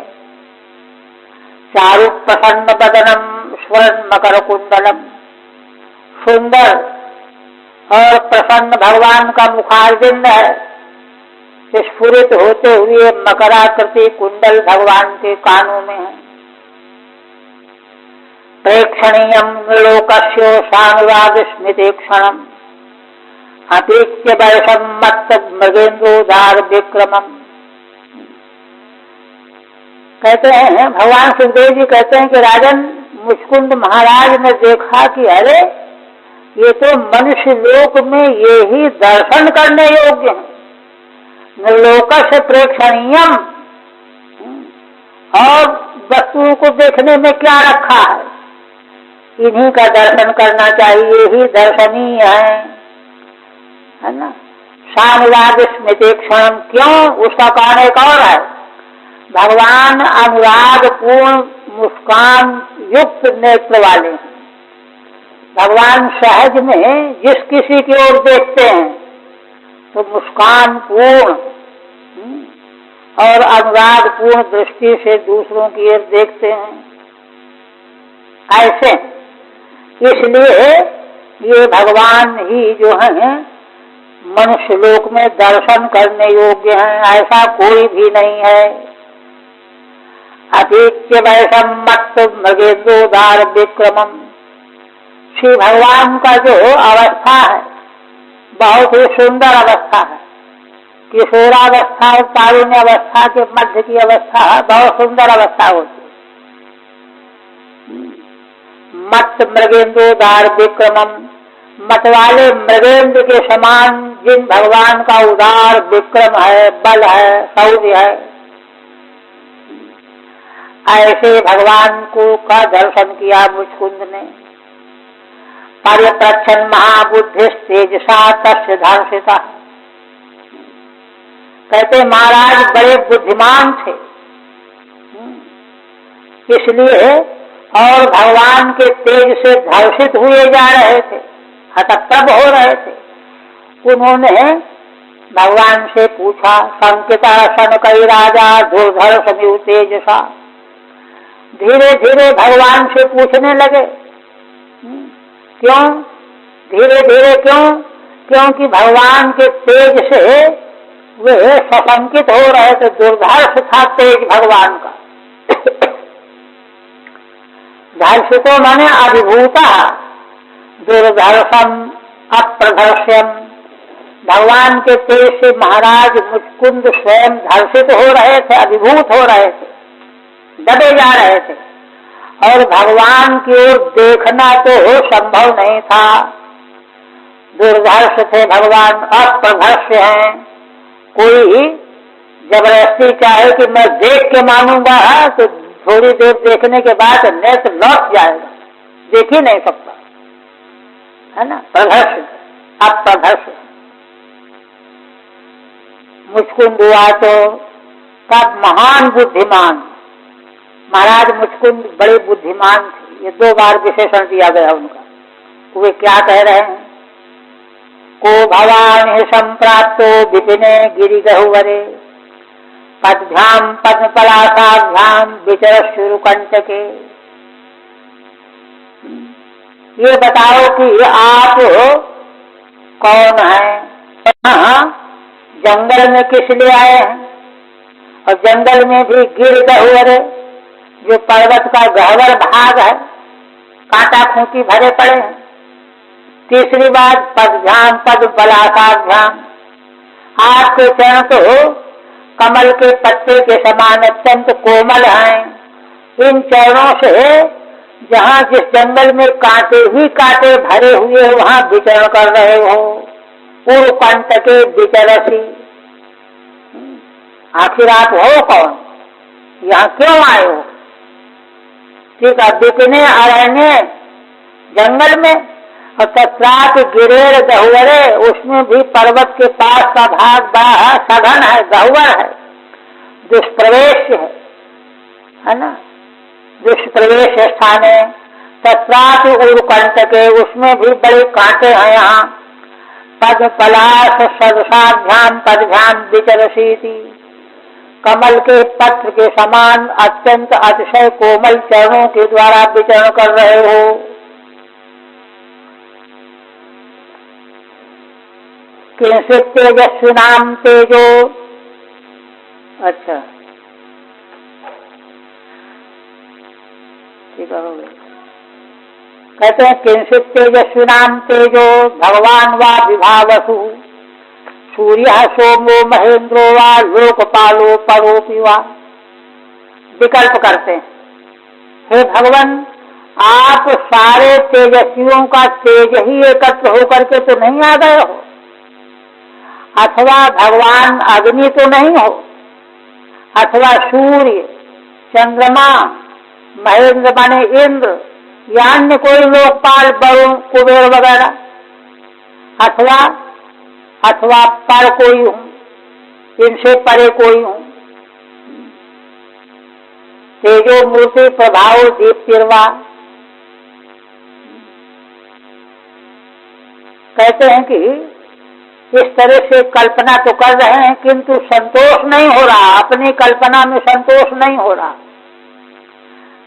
A: चारु प्रसन्न बदनम स्वर्ण मकर कुंडलम, सुंदर और प्रसन्न भगवान का मुखारविंद है। स्फुरित होते हुए मकराकृति कुंडल भगवान के कानों में है। प्रेक्षणीयम लोकस्यो सानुराग स्मृति क्षणम, अतीच्य वैषम मत्त मृगेन्द्रोदार विक्रमम। कहते हैं, भगवान सुखदेव जी कहते हैं कि राजन, मुचकुंद महाराज ने देखा कि अरे ये तो मनुष्य लोक में ये ही दर्शन करने योग्य है, निर्लोक से प्रेक्षणीयम। और वस्तुओं को देखने में क्या रखा है, इन्हीं का दर्शन करना चाहिए, ही दर्शनीय है ना। सानुराग स्मृति क्षण, क्यों? उसका कारण एक और है, भगवान अनुराग पूर्ण मुस्कान युक्त नेत्र वाले हैं। भगवान सहज में जिस किसी की ओर देखते हैं तो मुस्कान पूर्ण और अनुराग पूर्ण दृष्टि से दूसरों की ओर देखते हैं। ऐसे इसलिए ये भगवान ही जो है मनुष्य लोक में दर्शन करने योग्य हैं, ऐसा कोई भी नहीं है। अतीच्य वैषम मत्त मृगेन्द्रोदार विक्रमम। श्री भगवान का जो अवस्था है बहुत ही सुंदर अवस्था है। किशोरावस्था और तारुण्य अवस्था के मध्य की अवस्था बहुत सुंदर अवस्था होती है। मत्त मृगेन्द्रोदार विक्रमम, मत वाले मृगेंद्र के समान जिन भगवान का उदार विक्रम है, बल है, शौर्य है, ऐसे भगवान को का दर्शन किया मुचकुंद ने। पर्यप्रच्छन महाबुद्धि तेजसा तस्य धर्षिता। कहते महाराज बड़े बुद्धिमान थे, इसलिए और भगवान के तेज से धर्षित हुए जा रहे थे, हतप्रभ हो रहे थे। उन्होंने भगवान से पूछा, संकिता सन कई राजा दुर्धर समीव तेजसा। धीरे धीरे भगवान से पूछने लगे, क्यों? धीरे धीरे क्यों? क्योंकि भगवान के तेज से वे सशंकित हो रहे थे। दुर्धर्ष था तेज भगवान का। धर्षितो माने अभिभूता, दुर्धर्षम अप्रधर्ष्यम। भगवान के तेज से महाराज मुचकुंद स्वयं धर्षित हो रहे थे, अभिभूत हो रहे थे, दबे जा रहे थे। और भगवान की ओर देखना तो संभव नहीं था। दुर्धर्ष थे भगवान, अप्रधर्ष्य हैं। कोई जबरदस्ती चाहे कि मैं देख के मानूंगा तो थोड़ी देर देखने के बाद नेत्र लौट जाएगा, देख ही नहीं सकता, है ना। प्रधर्ष, अप्रधर्ष। मुचकुंद हुआ तो तब महान बुद्धिमान। महाराज मुचकुंद बड़े बुद्धिमान थे, ये 2 बार विशेषण दिया गया उनका। वे क्या कह रहे हैं, को भवान ही संप्राप्तो विपिने गिरि गहुवरे पदभ्याम पद्मपलासाभ्याम विचर शुरुकंटके। ये बताओ कि आप कौन हैं, जंगल में किस लिए आए हैं, और जंगल में भी गिर गहुवरे जो पर्वत का गहवर भाग है, कांटा खूंटी भरे पड़े हैं। तीसरी बात पदभ्याम पद पलासाभ्याम, आपके चरण तो कमल के पत्ते के समान अत्यंत कोमल हैं। इन चरणों से जहाँ जिस जंगल में कांटे ही कांटे भरे हुए वहाँ विचरण कर रहे हो, पूर्व कंठ के विचरसी। आखिर आप हो कौन, यहाँ क्यों आए हो? ठीक है, बिकने अरण्य जंगल में, और तत्रात गिरेर गहुवरे, उसमें भी पर्वत के पास का भाग बड़ा सघन है, गहुवर है, दुष्प्रवेश है ना, दुष्प्रवेश स्थान है। तत्रात उर्कंठ के, उसमें भी बड़े कांटे हैं यहाँ। पद पलाश सदसाभ्याम पदभ्याम विचरसीति, कमल के पत्र के समान अत्यंत अतिशय कोमल चरणों के द्वारा विचरण कर रहे हो। किंचित तेजस्वी नाम तेजो, अच्छा ठीक है, कहते हैं किंचित तेजस्विनाम तेजो भगवान वा विभावसु सूर्य सोमो महेंद्रो वा लोकपालो परोपि वा। विकल्प करते हैं, हे भगवान आप सारे तेजस्वियों का तेज ही एकत्र होकर के तो नहीं आ गए हो, अथवा भगवान अग्नि तो नहीं हो, अथवा सूर्य चंद्रमा महेंद्र माने इंद्र या अन्य कोई लोकपाल वरुण कुबेर वगैरह, अथवा पर कोई हूं, इनसे परे कोई हूं। तेजो मूर्ति प्रभाव दीप्तिर्वा। कहते हैं कि इस तरह से कल्पना तो कर रहे हैं किंतु संतोष नहीं हो रहा, अपनी कल्पना में संतोष नहीं हो रहा।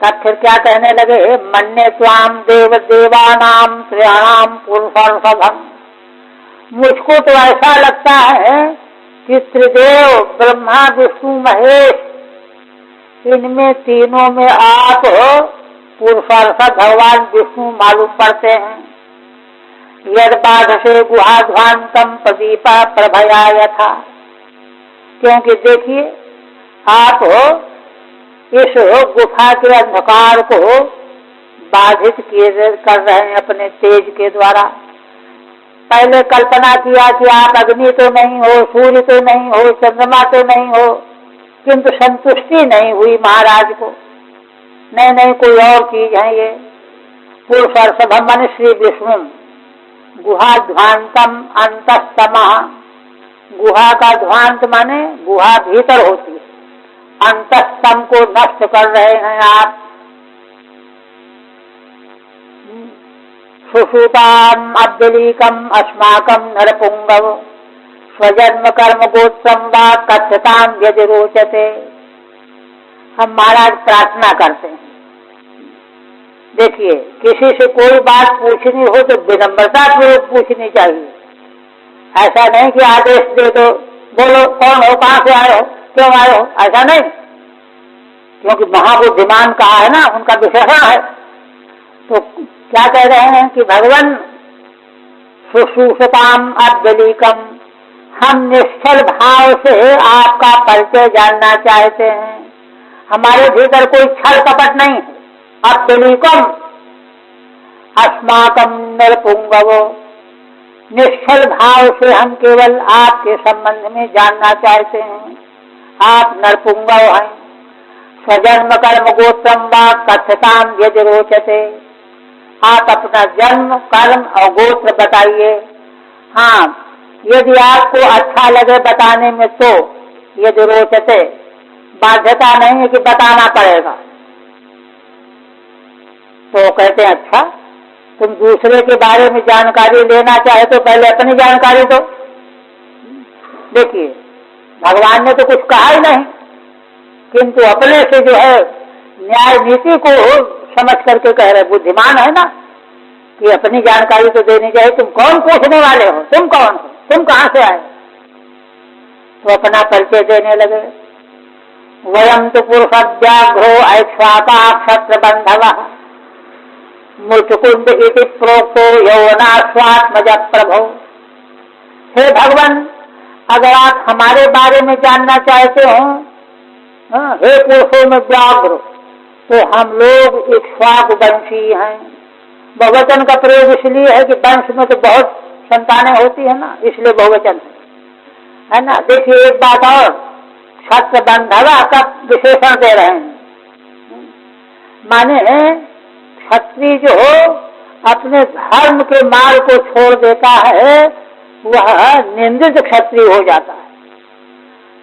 A: तब फिर क्या कहने लगे, मन्ये त्वाम देव देवानाम त्रयाणाम पुरुषर्षभम। मुझको तो ऐसा लगता है कि त्रिदेव ब्रह्मा विष्णु महेश इनमें तीनों में आप पुरुषर्षभ भगवान विष्णु मालूम पड़ते हैं। यद बाध से गुहाध्वांतम प्रदीप प्रभया यथा। क्योंकि देखिए आप इस गुफा के अंधकार को बाधित कर रहे हैं अपने तेज के द्वारा। पहले कल्पना किया कि आप अग्नि तो नहीं हो, सूर्य तो नहीं हो, चंद्रमा तो नहीं हो, किंतु संतुष्टि नहीं हुई महाराज को। नहीं कोई और चीज है ये। पुरुषर्षभम मन श्री विष्णु गुहाध्वांतम अंतस्तमः। गुहा का ध्वांत माने गुहा भीतर होती है, अंतस्तम को नष्ट कर रहे हैं आप। सुषुताम अब्दलीकम अस्माकम नरपुंगव स्वजन्म कर्म गोत्रम वा कथ्यताम यदि रोचते। हम महाराज प्रार्थना करते हैं, देखिए किसी से कोई बात पूछनी हो तो विनम्रता पूर्वक पूछनी चाहिए। ऐसा नहीं कि आदेश दे दो, बोलो कौन हो, कहाँ से आए हो, क्यों आए हो, ऐसा नहीं। क्योंकि महाबुद्धिमान कहा है ना, उनका विशेषण है। तो क्या कह रहे हैं कि भगवान सुषुप्ताम अब्दलीकम, हम निश्चल भाव से आपका परिचय जानना चाहते हैं। हमारे भीतर कोई छल कपट नहीं है। अब्दलीकम अस्माकम नरपुंगवो, निश्चल भाव से हम केवल आपके संबंध में जानना चाहते हैं। आप नरपुंगव हैं। स्वजन्म कर्म गोत्रम वा कथ्यताम यदि रोचते। आप अपना जन्म कर्म और गोत्र बताइए। हाँ, यदि आपको अच्छा लगे बताने में तो यदि रोचते, बाध्यता नहीं है कि बताना पड़ेगा। तो कहते हैं अच्छा तुम दूसरे के बारे में जानकारी लेना चाहे तो पहले अपनी जानकारी दो। देखिए भगवान ने तो कुछ कहा ही नहीं, किंतु अपने से जो है न्याय नीति को समझ करके कह रहे, बुद्धिमान है ना, कि अपनी जानकारी तो देनी चाहिए। तुम कौन पूछने वाले हो, तुम कौन हो, तुम कहाँ से आए। तो अपना परिचय देने लगे। वयम तो पुरुषव्याघ्रो ऐक्ष्वाका क्षत्र बंधव मुचुकुंद इति प्रोक्तो यौवनास्वात्मज प्रभो। हे भगवान, अगर आप हमारे बारे में जानना चाहते हो, हे पुरुषों में व्याघ्र, तो हम लोग इक्ष्वाकु वंशी हैं। बहुवचन का प्रयोग इसलिए है कि वंश में तो बहुत संतानें होती है ना, इसलिए बहुवचन है ना। देखिए एक बात और, क्षत्र बंधवा का विशेषण दे रहे हैं। माने क्षत्रिय जो अपने धर्म के मार्ग को छोड़ देता है वह निंदित क्षत्रिय हो जाता है।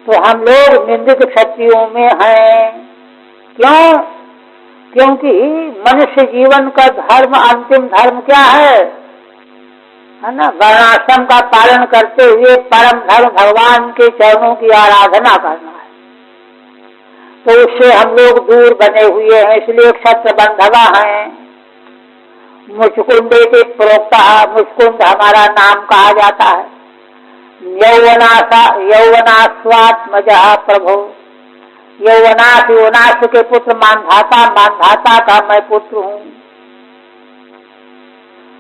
A: तो हम लोग निंदित क्षत्रियों में हैं। क्यों? क्योंकि मनुष्य जीवन का धर्म, अंतिम धर्म क्या है ना, वर्णाश्रम का पालन करते हुए परम धर्म भगवान के चरणों की आराधना करना है। तो उससे हम लोग दूर बने हुए हैं, इसलिए क्षत्र बंधवा हैं। मुचकुंदे के प्रोक्ता, मुचकुंद हमारा नाम कहा जाता है। यौवनास्वात्मज प्रभो, यौवनाश के पुत्र मानधाता, मानधाता का मैं पुत्र हूँ।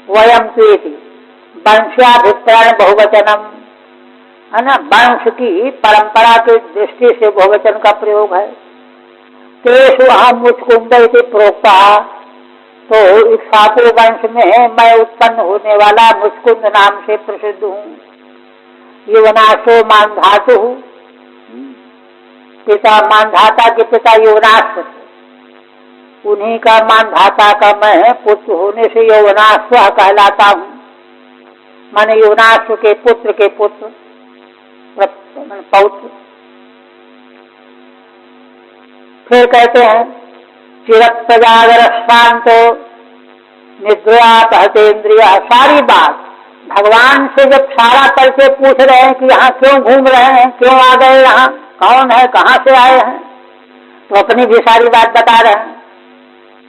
A: वयम त्वेति वंशाभिप्राय बहुवचनम, है ना, वंश की परंपरा की दृष्टि से बहुवचन का प्रयोग है। तेषु अहम मुचकुंद इति प्रोक्ता, तो इक्ष्वाकु वंश में मैं उत्पन्न होने वाला मुचकुंद नाम से प्रसिद्ध हूँ। युवनाशो मानधातु, पिता मानधाता के पिता युवनाश, उन्हीं का मानधाता का मैं पुत्र होने से यौवनाश्व कहलाता हूँ। माने युवनाश्व के पुत्र पौत्र। फिर कहते हैं चिरप्रजागर शांतो निद्रा कहतेन्द्रिय। सारी बात भगवान से जब सारा करके पूछ रहे हैं कि यहाँ क्यों घूम रहे हैं, क्यों आ गए, यहाँ कौन है, कहाँ से आए हैं, तो अपनी भी सारी बात बता रहे हैं।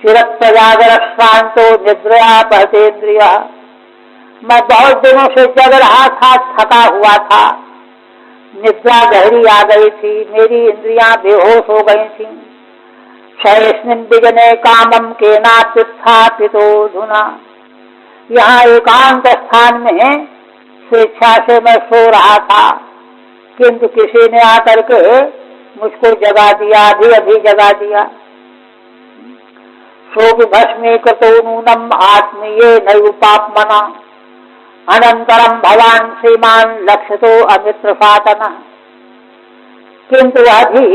A: चिरप्रजागर शांतो निद्रा कहतेन्द्रिय, मैं बहुत दिनों से जग रहा था, थका हुआ था, निद्रा गहरी आ गई थी, मेरी इंद्रियां बेहोश हो गई थी। शयस्मिन् विजने कामम केनात्युत्थापितो धुना, यहाँ एकांत स्थान में स्वेच्छा से मैं सो रहा था, किंतु किसी ने आकर के मुझको जगा दिया, अभी जगा दिया। शोक भस्मीकृतो नूनम आत्मीये नैवपापमना, अनंतरम भवान श्रीमान लक्षितो अमित्र सातना, किंतु वह भी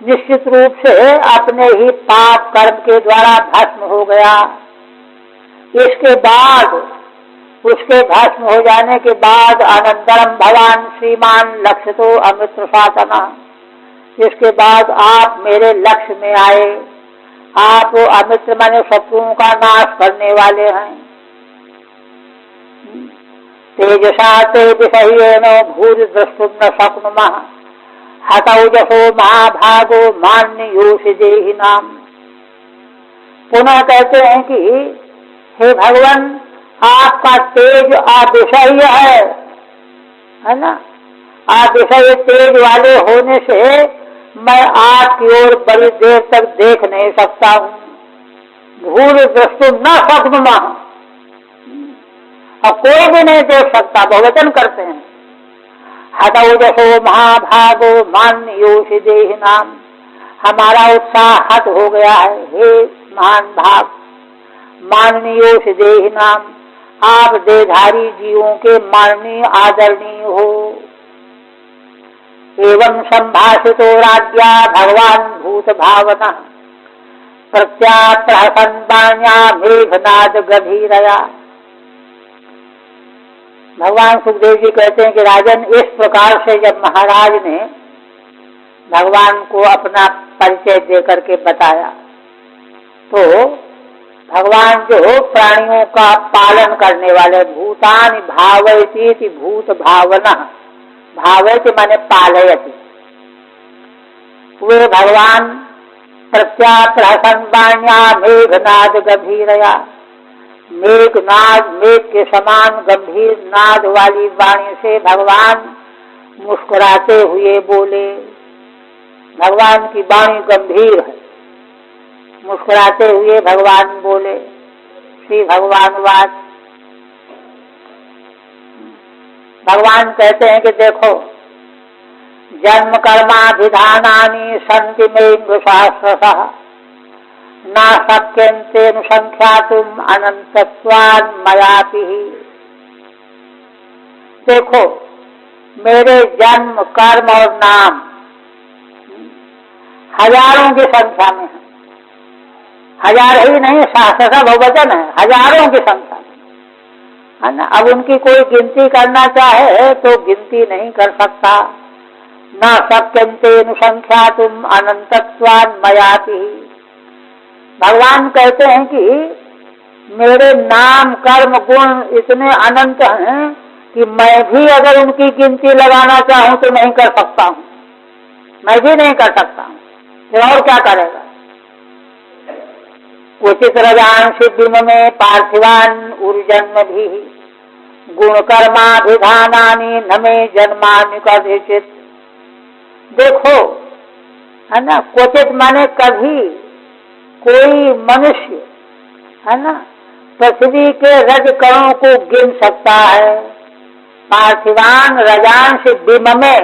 A: निश्चित रूप से अपने ही पाप कर्म के द्वारा भस्म हो गया। इसके बाद, उसके भस्म हो जाने के बाद अनंतरम भवान श्रीमान लक्षितो अमित्र सातना, इसके बाद आप मेरे लक्ष्य में आए। आप अमित्र माने शत्रुओं का नाश करने वाले हैं। तेजसा ते विषयेन भूरि द्रष्टुम न शक्नुमः, हतौजसो महाभागो मान्योषि देहि नाम। पुनः कहते हैं कि हे भगवान, आपका तेज अतिशय है ना, अतिशय तेज वाले होने से मैं आपकी ओर बड़ी देर तक देख नहीं सकता हूँ। भूरि द्रष्टुम न शक्नुमः, और कोई भी नहीं देख सकता, बहुवचन करते हैं। हतौजसो महाभागो मान्योषि देहि नाम, हमारा उत्साह हत हो गया है, हे महान भाग, माननीयोषि देहि नाम, आप देहधारी जीवों के माननीय आदरणीय हो। एवं संभाषितो राज्ञा भगवान भूत भावना, प्रत्याप्रहसन वाण्या मेघनाद गभीरया। भगवान सुखदेव जी कहते हैं कि राजन, इस प्रकार से जब महाराज ने भगवान को अपना परिचय देकर के बताया, तो भगवान जो प्राणियों का पालन करने वाले, भूतानि भावयति भूत भावना, भावयति माने पालयति, वे भगवान प्रत्याप्रहसन वाण्या मेघनाद गंभीरया, मेघनाद, मेघ के समान गंभीर नाद वाली वाणी से भगवान मुस्कुराते हुए बोले। भगवान की वाणी गंभीर है, मुस्कुराते हुए भगवान बोले। श्री भगवान वाच, भगवान कहते हैं कि देखो, जन्म कर्माभिधानानि सन्ति मेघ सहस्रशः, न शक्यन्तेऽनुसंख्यातुम् अनन्तत्वान् मयापि। देखो, मेरे जन्म, कर्म और नाम हजारों की संख्या में है। हजार ही नहीं, सहस्रशः बहुवचन है, हजारों की संख्या में है ना। अब उनकी कोई गिनती करना चाहे तो गिनती नहीं कर सकता। न शक्यन्तेऽनुसंख्यातुम् अनन्तत्वान् मयापि। भगवान कहते हैं कि मेरे नाम, कर्म, गुण इतने अनंत हैं कि मैं भी अगर उनकी गिनती लगाना चाहूं तो नहीं कर सकता हूं, मैं भी नहीं कर सकता हूं, फिर और क्या करेगा। क्वचित रजांसि बिंब में पार्थिवान उर्जन्म भी, गुण कर्माभिधानानि न मे जन्मानि कदाचित्। देखो, है ना, क्वचित माने कभी, कोई मनुष्य, है ना, पृथ्वी के रज कणों को गिन सकता है। पार्थिवान रजांश बिम में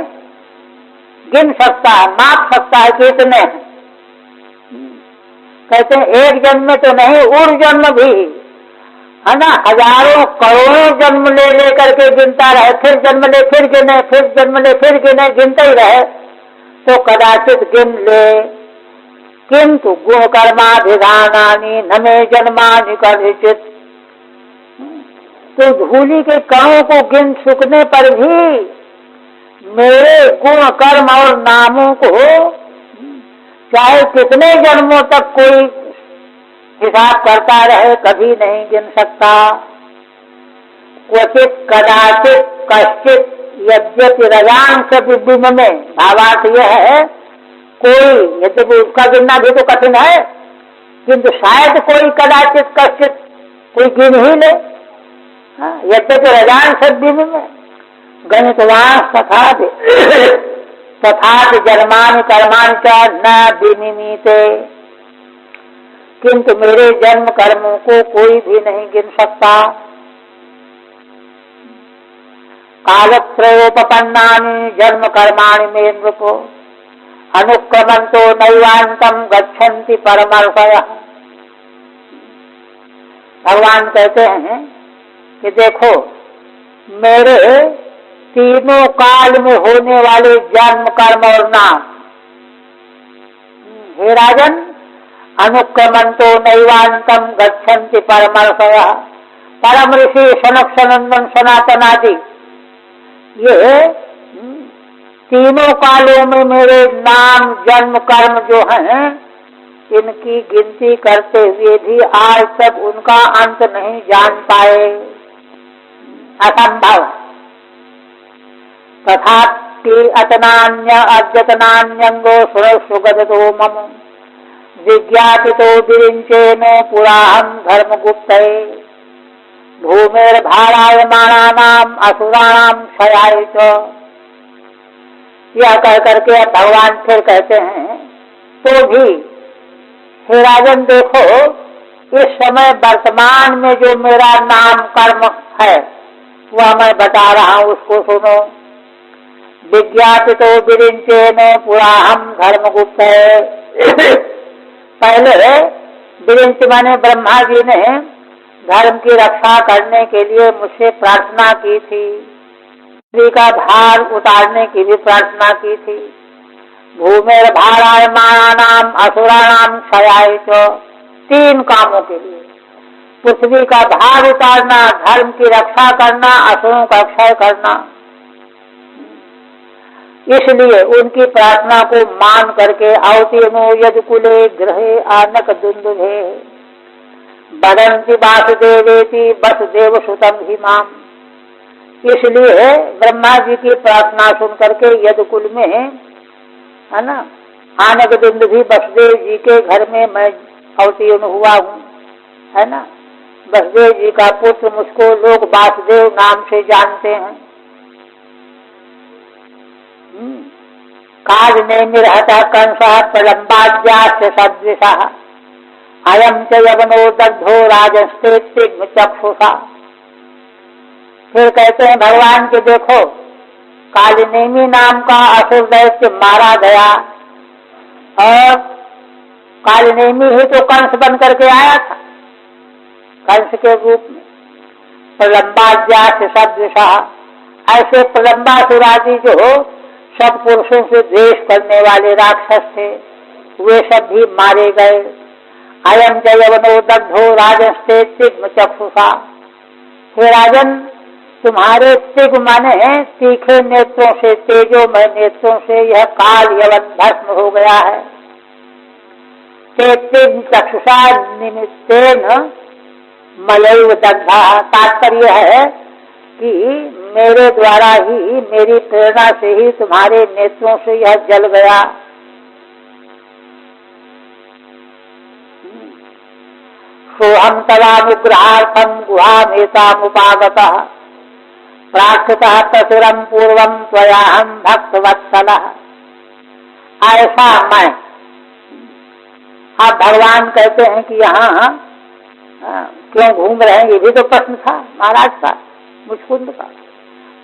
A: गिन सकता है, माप सकता है कितने। कहते हैं एक जन्म में तो नहीं, उड़ जन्म भी, है ना, हजारों करोड़ों जन्म ले लेकर के गिनता रहे, फिर जन्म ले फिर गिने, फिर जन्म ले फिर गिने, गिनते ही रहे तो कदाचित गिन ले। किंतु गुण कर्माभिधानानि न मे जन्मानि कदाचित। तो धूलि के कणों को गिन चुकने पर भी मेरे गुण कर्म और नामों को चाहे कितने जन्मों तक कोई हिसाब करता रहे कभी नहीं गिन सकता। क्वचित कदाचित कश्चित यद्यपि रजांश बिंब में, भावार्थ यह है कोई, यद्यपि उसका गिनना भी तो कठिन है, किंतु शायद कोई कदाचित कश्चित कोई गिन ही ले। यद्यपि रजांश बिंब में गणितवान तथा जन्मानि कर्माणि च न विनिमीते। किंतु मेरे जन्म कर्मों को कोई भी नहीं गिन सकता। कालत्रयोपपन्नानि जन्म कर्माणि मे नृपो अनुक्रमन्तो नैवान्तं गच्छन्ति परमर्षयः। भगवान कहते हैं कि देखो मेरे तीनों काल में होने वाले जन्म कर्म और नाम, हे राजन, अनुक्रमन्तो नैवान्तं गच्छन्ति परमर्षयः। परम ऋषि सनक सनंदन सनातन आदि ये तीनों कालों में मेरे नाम जन्म कर्म जो हैं इनकी गिनती करते हुए भी आज तक उनका अंत नहीं जान पाए, असंभव। तथापि अतनान्य अद्यतनान्यंगो सुगतो मम विज्ञापितो विरिंचेन पुराहम धर्मगुप्ते भूमिर्भारायमाणानाम असुराणाम क्षयाय च। यह कह करके अब भगवान फिर कहते हैं तो भी हे राजन देखो इस समय वर्तमान में जो मेरा नाम कर्म है वह मैं बता रहा हूँ, उसको सुनो। विज्ञापितो विरिंचेन पुराहम धर्मगुप्त। पहले विरिंच माने ब्रह्मा जी ने धर्म की रक्षा करने के लिए मुझसे प्रार्थना की थी, पृथ्वी का भार उतारने की भी प्रार्थना की थी। भूमिर भारायमाणानाम असुराणाम क्षयाय च, 3 कामों के लिए, पृथ्वी का भार उतारना, धर्म की रक्षा करना, असुरों का क्षय करना। इसलिए उनकी प्रार्थना को मान करके अवतीर्णो यदकुले गृहे आनक दुंदुभे बदंती वासुदेवेति वसुदेव सुतम ही माम। इसलिए ब्रह्मा जी की प्रार्थना सुन करके यदकुल में, है ना, आनक दुंदुभी वसुदेव जी के घर में मैं अवतीर्ण हुआ हूँ, है ना। वसुदेव जी का पुत्र मुझको लोग वासुदेव नाम से जानते हैं। काल नेमिर्हतः कंसः प्रलम्बाद्यास्य सदृशः अयं च यवनो दग्धो राजस्तेत्तिग्म चक्षुषा। फिर कहते हैं भगवान के देखो कालनेमी नाम का असुर दैत्य मारा गया और कालनेमी ही तो कंस बन करके आया था, कंस के रूप में। प्रलम्बाद्यास्य सदृशः, ऐसे प्रलम्बासुरादि जो सब पुरुषों से द्वेष करने वाले राक्षस थे वे सब भी मारे गए। अयम जयवनो दग्धो राजस्ते तिग्म चक्षुषा। हे राजन तुम्हारे तिग्म माने तीखे नेत्रों से, तेजोमय नेत्रों से यह काल यवन भस्म हो गया है। तिग्म चक्षुषा निमित्तेन मलैव दग्धा। तात्पर्य है कि मेरे द्वारा ही, मेरी प्रेरणा से ही तुम्हारे नेत्रों से यह जल गया। सोहम तवानुग्रहार्थम गुहामेतामुपागतः प्रार्थितः प्रसुरम पूर्वम त्वयाहं भक्तवत्सलः। ऐसा मैं। अब भगवान कहते हैं कि यहाँ क्यों घूम रहे हैं, ये भी तो प्रश्न था महाराज का, मुचकुंद का।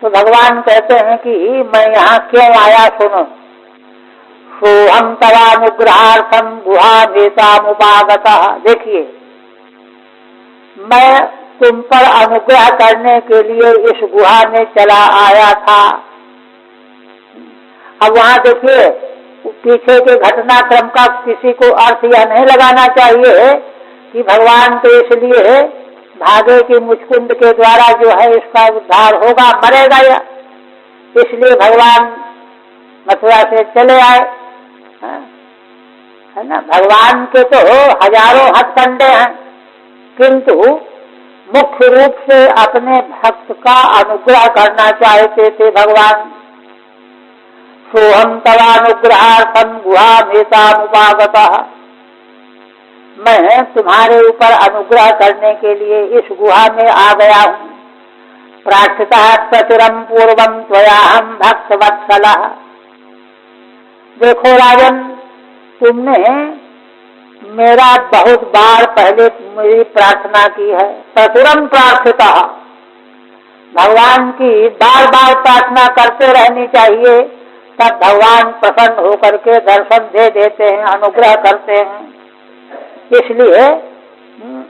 A: तो भगवान कहते हैं कि मैं यहाँ क्यों आया सुनो। सोहम तवानुग्रहार्थम गुहामेतामुपागतः। देखिए, मैं तुम पर अनुग्रह करने के लिए इस गुहा में चला आया था। अब वहाँ देखिए, पीछे के घटनाक्रम का किसी को अर्थ यह नहीं लगाना चाहिए कि भगवान तो इसलिए भागे कि मुचकुंद के द्वारा जो है इसका उद्धार होगा, मरेगा या, इसलिए भगवान मथुरा से चले आए, है ना। भगवान के तो हजारों हथकंडे हैं, किंतु मुख्य रूप से अपने भक्त का अनुग्रह करना चाहते थे भगवान। सोहम तवानुग्रहार्थम गुहामेतामुपागतः। मैं तुम्हारे ऊपर अनुग्रह करने के लिए इस गुहा में आ गया हूँ। प्रार्थितः प्रचुरम पूर्वम त्वयाहम भक्तवत्सलः। देखो राजन, तुमने मेरा बहुत बार पहले मेरी प्रार्थना की है। प्रचुरम प्रार्थितः, भगवान की बार बार प्रार्थना करते रहनी चाहिए, तब भगवान प्रसन्न होकर के दर्शन दे देते हैं, अनुग्रह करते हैं।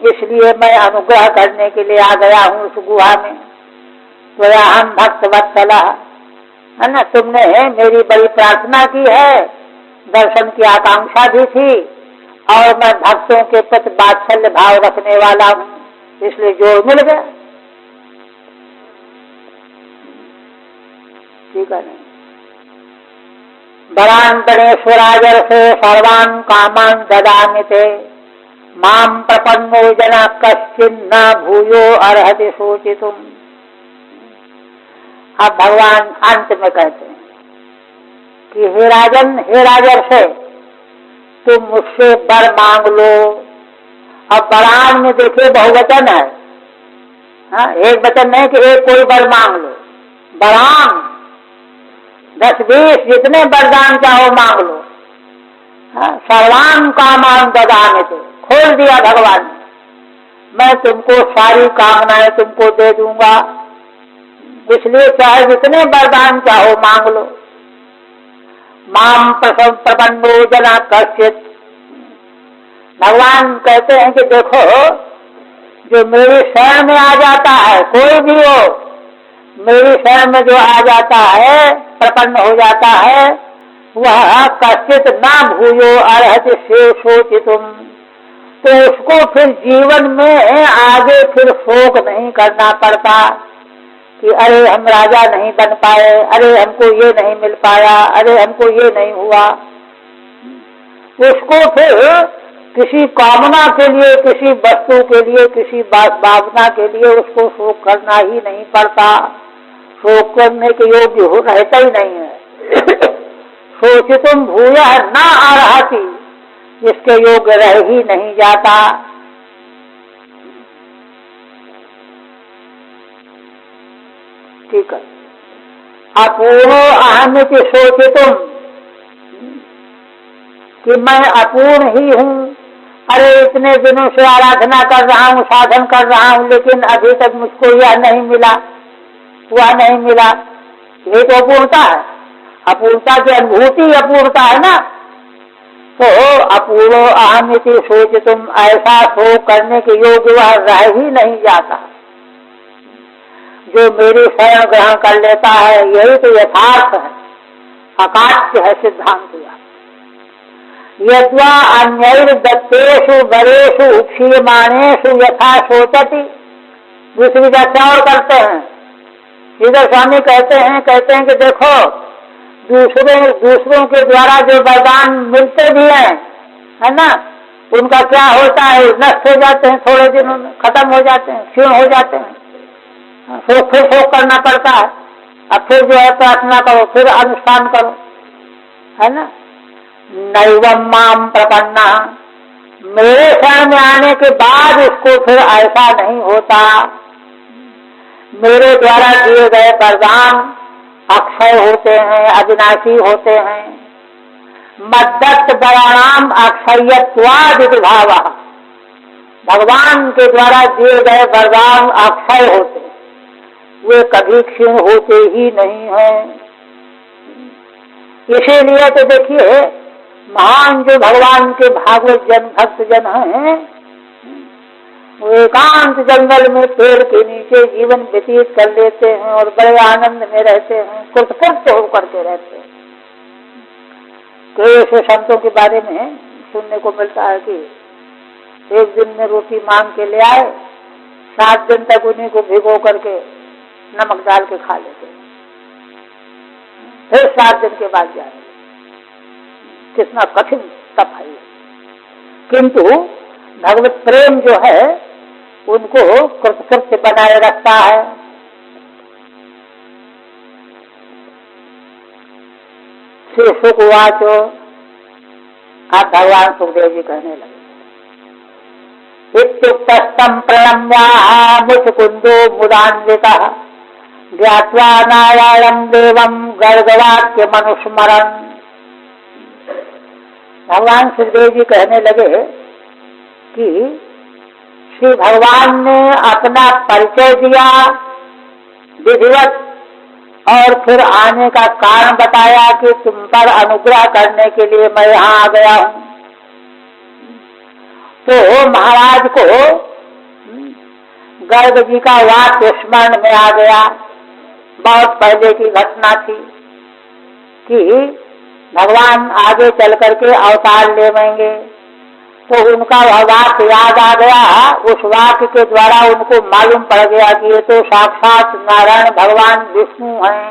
A: इसलिए मैं अनुग्रह करने के लिए आ गया हूँ उस गुहा में। त्वयाहम भक्तवत्सलः, है ना। तुमने मेरी बड़ी प्रार्थना की है, दर्शन की आकांक्षा भी थी, और मैं भक्तों के प्रति वात्सल्य भाव रखने वाला हूँ, इसलिए जोड़ मिल गया। ठीक है नहीं। बरान गणेश्वराजर से सर्वान कामान ददामि ते, माम प्रपन्नो जना कश्चिन्न भूयो अर्हति शोचितुम। अब भगवान अंत में कहते हैं कि हे राजन, हे राजर से तुम मुझसे वर मांग लो। अब बरान में देखिए बहुवचन है, हाँ, एक वचन नहीं कि एक कोई वर मांग लो। बरान 10-20 जितने वरदान चाहो मांग लो। सर्वान कामान ददामि ते, खोल दिया भगवान, मैं तुमको सारी कामनाएं तुमको दे दूंगा, इसलिए चाहे जितने वरदान चाहो मांग लो। माम प्रपन्नो जना कश्चित्। भगवान कहते हैं कि देखो, जो मेरी शरण में आ जाता है, कोई भी हो, मेरी शरण में जो आ जाता है, प्रपन्न हो जाता है, वह कश्चित ना भूयो अर्हति शोचितुम। तो उसको फिर जीवन में आगे फिर शोक नहीं करना पड़ता कि अरे हम राजा नहीं बन पाए, अरे हमको ये नहीं मिल पाया, अरे हमको ये नहीं हुआ। उसको फिर किसी कामना के लिए, किसी वस्तु के लिए, किसी भावना के लिए उसको शोक करना ही नहीं पड़ता। शोक करने के योग्य हो रहता ही नहीं है। शोचितुम भूयः न अर्हति, इसके योग्य रह ही नहीं जाता। ठीक है। अपूर्णो अहमिति शोचितुम, कि मैं अपूर्ण ही हूँ। अरे इतने दिनों से आराधना कर रहा हूँ, साधन कर रहा हूँ, लेकिन अभी तक मुझको यह नहीं मिला, वह नहीं मिला। ये तो अपूर्णता है, अपूर्णता की अनुभूति अपूर्णता है ना। तो अपूर्णो अहमिति शोचितुम, ऐसा शोक करने के योग्य वह रह ही नहीं जाता। जो मेरी शरण ग्रहण कर लेता है, यही तो यथार्थ है, अकाट्य है सिद्धांत। यद्वा अन्यैर्दत्तेषु वरेषु क्षीयमाणेषु यथा शोचति। दूसरी व्याख्या और करते हैं, श्रीधर स्वामी कहते हैं कि देखो, दूसरों के द्वारा जो वरदान मिलते भी हैं, है ना, उनका क्या होता है, नष्ट हो जाते हैं, थोड़े दिनों में खत्म हो जाते हैं, क्षीण हो जाते हैं। फिर शोक करना पड़ता है। अब फिर जो है प्रार्थना करो, फिर अनुष्ठान करो, है ना। नैवम माम प्रपन्ना, मेरे शरण में आने के बाद उसको फिर ऐसा नहीं होता। मेरे द्वारा दिए गए वरदान अक्षय होते हैं, अविनाशी होते हैं। मद्दत्त वराणाम अक्षयत्वादिति भावः। भगवान के द्वारा दिए गए वरदान अक्षय होते, वे कभी क्षीण होते ही नहीं हैं। इसीलिए तो देखिए, महान जो भगवान के भागवत जन भक्त जन हैं, वो एकांत जंगल में पेड़ के नीचे जीवन व्यतीत कर लेते हैं और बड़े आनंद में रहते हैं, कृतकृत होकर के रहते हैं। तो ऐसे संतों के बारे में सुनने को मिलता है कि एक दिन में रोटी मांग के ले आए, 7 दिन तक उन्हीं को भिगो करके नमक डाल के खा लेते, फिर 7 दिन के बाद जाए। कितना कठिन तप है। किंतु भगवत प्रेम जो है उनको कृतकृत्य बनाए रखता है। श्री सुखवाच, आप भगवान सुखदेव जी कहने लगे, इत्युक्तस्तम प्रणम्याः मुचकुंदो मुदान्वितः ज्ञात्वा नारायणं देवं गर्गवाक्य मनुस्मरन्। भगवान सुखदेव जी कहने लगे कि श्री भगवान ने अपना परिचय दिया विधिवत और फिर आने का कारण बताया कि तुम पर अनुग्रह करने के लिए मैं यहाँ आ गया हूँ। तो महाराज को गर्ग जी का वाक्य स्मरण में आ गया। बहुत पहले की घटना थी कि भगवान आगे चल करके अवतार लेंगे, तो उनका वह वाक्य याद आ गया। उस वाक्य के द्वारा उनको मालूम पड़ गया कि ये तो साक्षात नारायण भगवान विष्णु हैं।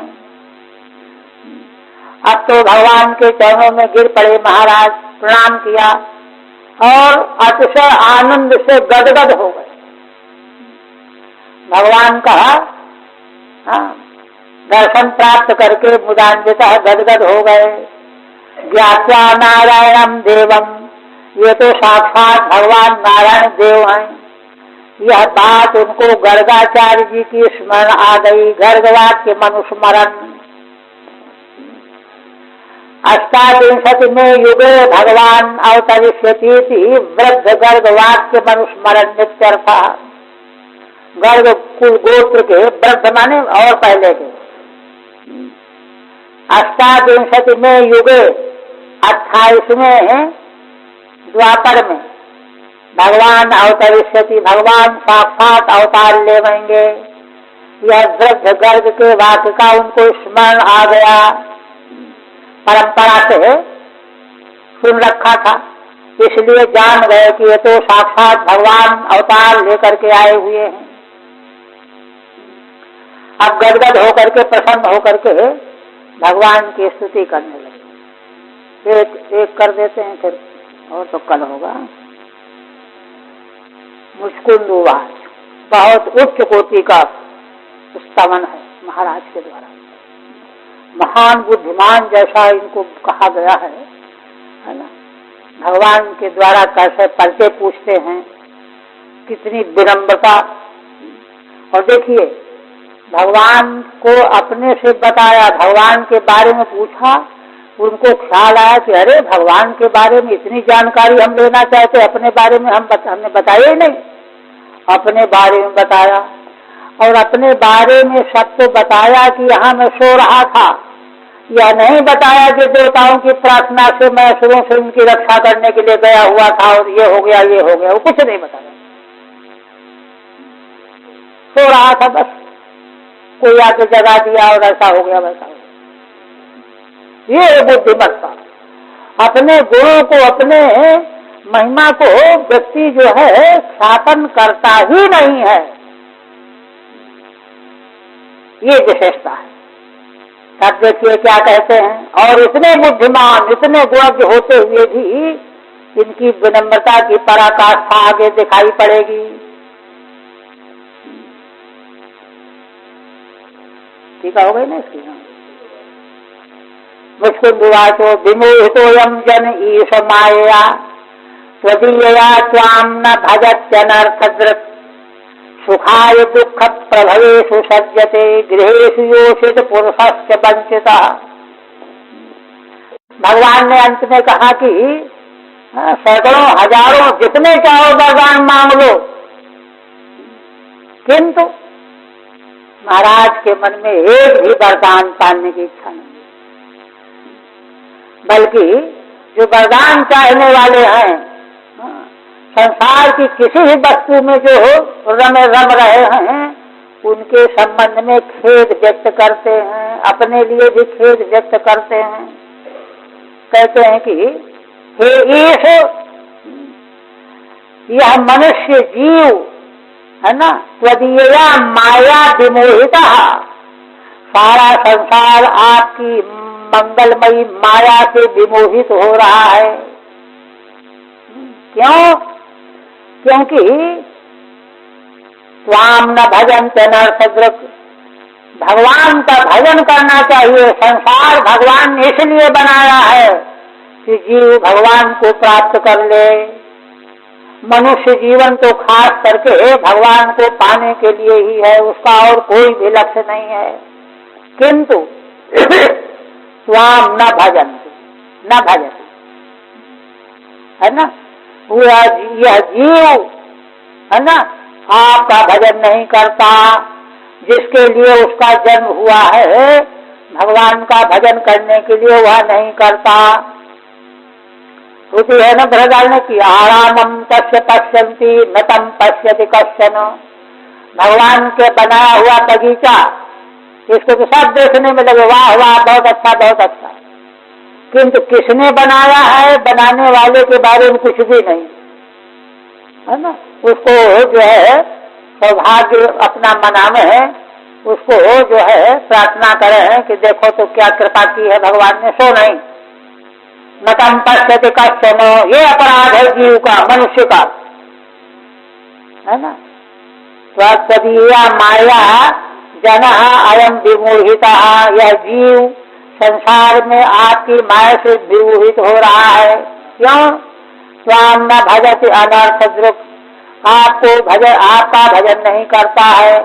A: अब तो भगवान के चरणों में गिर पड़े महाराज, प्रणाम किया और अतिशय आनंद से गदगद हो गए। भगवान का दर्शन प्राप्त करके मुदान्वितः गदगद हो गए। ज्ञात्वा नारायणं देवम, ये तो साक्षात भगवान नारायण देव हैं। यह बात उनको गर्गाचार्य जी की स्मरण आ गई। गर्गवाक्य मनुस्मरण, अष्टाविंशति में युगे भगवान अवतरिष्यति वृद्ध गर्गवाक्य मनुस्मरण नित्यर्थ। गर्ग कुल गोत्र के वृद्ध माने और पहले के, अष्टाविंशति में युगे 28वें द्वापर में भगवान अवतरिष्यति, भगवान साक्षात अवतार लेंगे। यह वृद्ध गर्ग के वाक्य का उनको स्मरण आ गया। परंपरा से सुन रखा था, इसलिए जान गए कि ये तो साक्षात भगवान अवतार लेकर के आए हुए हैं। अब गदगद होकर के, प्रसन्न होकर के भगवान की स्तुति करने लगे। एक एक कर देते हैं, फिर और तो कल होगा। मुचकुंदवाच, बहुत उच्च कोटि का स्तवन है महाराज के द्वारा। महान बुद्धिमान जैसा इनको कहा गया है ना। भगवान के द्वारा कैसे परिचय पूछते हैं, कितनी विनम्रता। और देखिए, भगवान को अपने से बताया, भगवान के बारे में पूछा, उनको ख्याल आया कि अरे भगवान के बारे में इतनी जानकारी हम लेना चाहते, अपने बारे में हमने बताया ही नहीं। अपने बारे में बताया और अपने बारे में सबको बताया कि यहाँ मैं सो रहा था। यह नहीं बताया कि देवताओं की प्रार्थना से मैं असुरों से उनकी रक्षा करने के लिए गया हुआ था और ये हो गया, ये हो गया, वो कुछ नहीं बताया। सो रहा था बस, कोई आके जगा दिया और ऐसा हो गया, वैसा हो गया। ये बुद्धिमत्ता। अपने गुणों को, अपने महिमा को व्यक्ति जो है ख्यापन करता ही नहीं है, ये विशेषता है। तब देखिए क्या कहते हैं, और इतने बुद्धिमान, इतने गुणज्ञ होते हुए भी इनकी विनम्रता की पराकाष्ठा आगे दिखाई पड़ेगी। ठीक हो गई ना इसकी। मुचकुंदवाचो विमोहितोऽयं जन ईश मायया त्वदीयया त्वां न भजत्यनर्थदृक् सुखाय दुःख प्रभवेषु सज्जते गृहेषु योषित पुरुषस्य वंचितः। भगवान ने अंत में कहा कि सैकड़ों हजारों जितने चाहो वरदान मांग लो, किंतु महाराज के मन में एक भी वरदान पाने की इच्छा नहीं, बल्कि जो वरदान चाहने वाले हैं, संसार की किसी भी वस्तु में जो रम रहे हैं, उनके संबंध में खेद व्यक्त करते हैं, अपने लिए भी खेद व्यक्त करते हैं। कहते हैं कि हे ईश, यह मनुष्य जीव है ना, त्वदीया माया विमोहिता, सारा संसार आपकी मंगलमयी माया से विमोहित हो रहा है। क्यों? क्योंकि स्वाम न भजन्ते नरसदृक्, भगवान का भजन करना चाहिए। संसार भगवान ने इसलिए बनाया है कि जीव भगवान को प्राप्त कर ले। मनुष्य जीवन तो खास करके भगवान को पाने के लिए ही है, उसका और कोई भी लक्ष्य नहीं है। किंतु स्वाम न भजन्ते, न भजते, है ना, यह जीव है ना, आपका भजन नहीं करता। जिसके लिए उसका जन्म हुआ है, भगवान का भजन करने के लिए, वह नहीं करता। श्रुति है ना बृहदारण्य ने कि आरामम तस्य पश्यन्ति न तम पश्यति कश्चन, भगवान के बनाया हुआ बगीचा, इसको तो सब देखने में लगे वाह वाह बहुत अच्छा बहुत अच्छा, किंतु किसने बनाया है, बनाने वाले के बारे में कुछ भी नहीं, है ना। उसको जो है सौभाग्य अपना मनावे है, उसको जो है प्रार्थना करे हैं कि देखो तो क्या कृपा की है भगवान ने, सो नहीं। नतम पश्यति कश्चन, ये अपराध है जीव का, मनुष्य का, है ना। स्वदीया माया जन अयम विमोहिता, यह जीव संसार में आपकी माया से विमोहित हो रहा है। क्यों? स्वाम न भजति अनर्थदृक्, आपको भजन, आपका भजन नहीं करता है।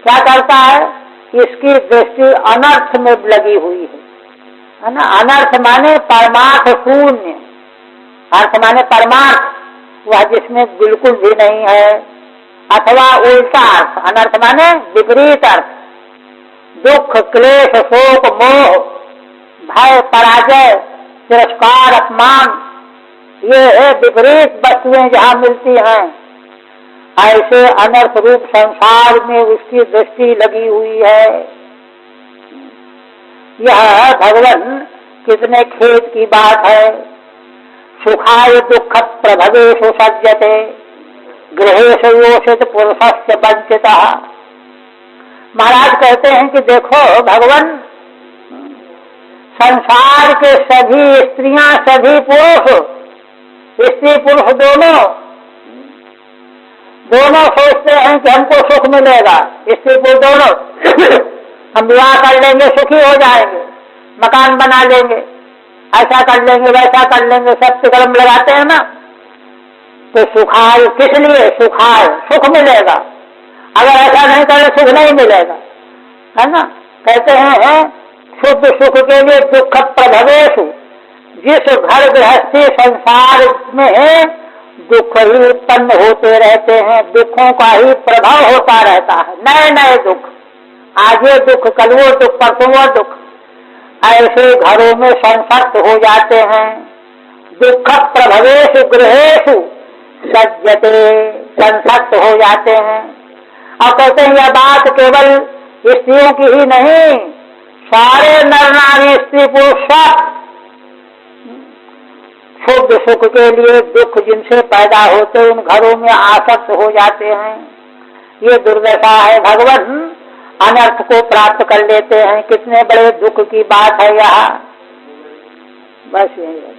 A: क्या करता है? इसकी दृष्टि अनर्थ में लगी हुई है ना। अनर्थ माने परमार्थ शून्य, अर्थ माने परमार्थ, वह जिसमें बिल्कुल भी नहीं है, अथवा उल्टा अर्थ, अनर्थ माने विपरीत अर्थ, दुख क्लेश शोक मोह भय पराजय तिरस्कार अपमान, ये विपरीत वस्तुएं जहाँ मिलती हैं, ऐसे अनर्थ रूप संसार में उसकी दृष्टि लगी हुई है। यह भगवान कितने खेद की बात है। सुखाय दुख प्रभवेशु सज्जते गृहेशु योषित पुरुषस्य वंचिता। महाराज कहते हैं कि देखो भगवान, संसार के सभी स्त्रियां सभी पुरुष, स्त्री पुरुष दोनों सोचते हैं कि हमको सुख मिलेगा, स्त्री पुरुष दोनों हम विवाह कर लेंगे सुखी हो जाएंगे, मकान बना लेंगे, ऐसा कर लेंगे वैसा कर लेंगे, सब कदम लगाते हैं ना। तो सुखाय किस लिए? सुखाय सुख मिलेगा, अगर ऐसा नहीं करें सुख नहीं मिलेगा, है ना। कहते हैं शुद्ध सुख के लिए दुख प्रभवेशु, जिस घर गृहस्थी संसार में है दुख ही उत्पन्न होते रहते हैं, दुखों का ही प्रभाव होता रहता है, नए नए दुख, आज ये दुख कल वो दुख परसों वो दुख, ऐसे घरों में संसक्त हो जाते हैं। दुख प्रभवेशु गृहेशु सज्जते, संसक्त हो जाते हैं। और कहते हैं यह बात केवल स्त्रियों की ही नहीं, सारे नर नारी स्त्री पुरुष सब शुद्ध सुख के लिए दुख जिनसे पैदा होते उन घरों में आसक्त हो जाते हैं। ये दुर्दशा है, भगवान अनर्थ को प्राप्त कर लेते हैं। कितने बड़े दुख की बात है यह। बस यही है।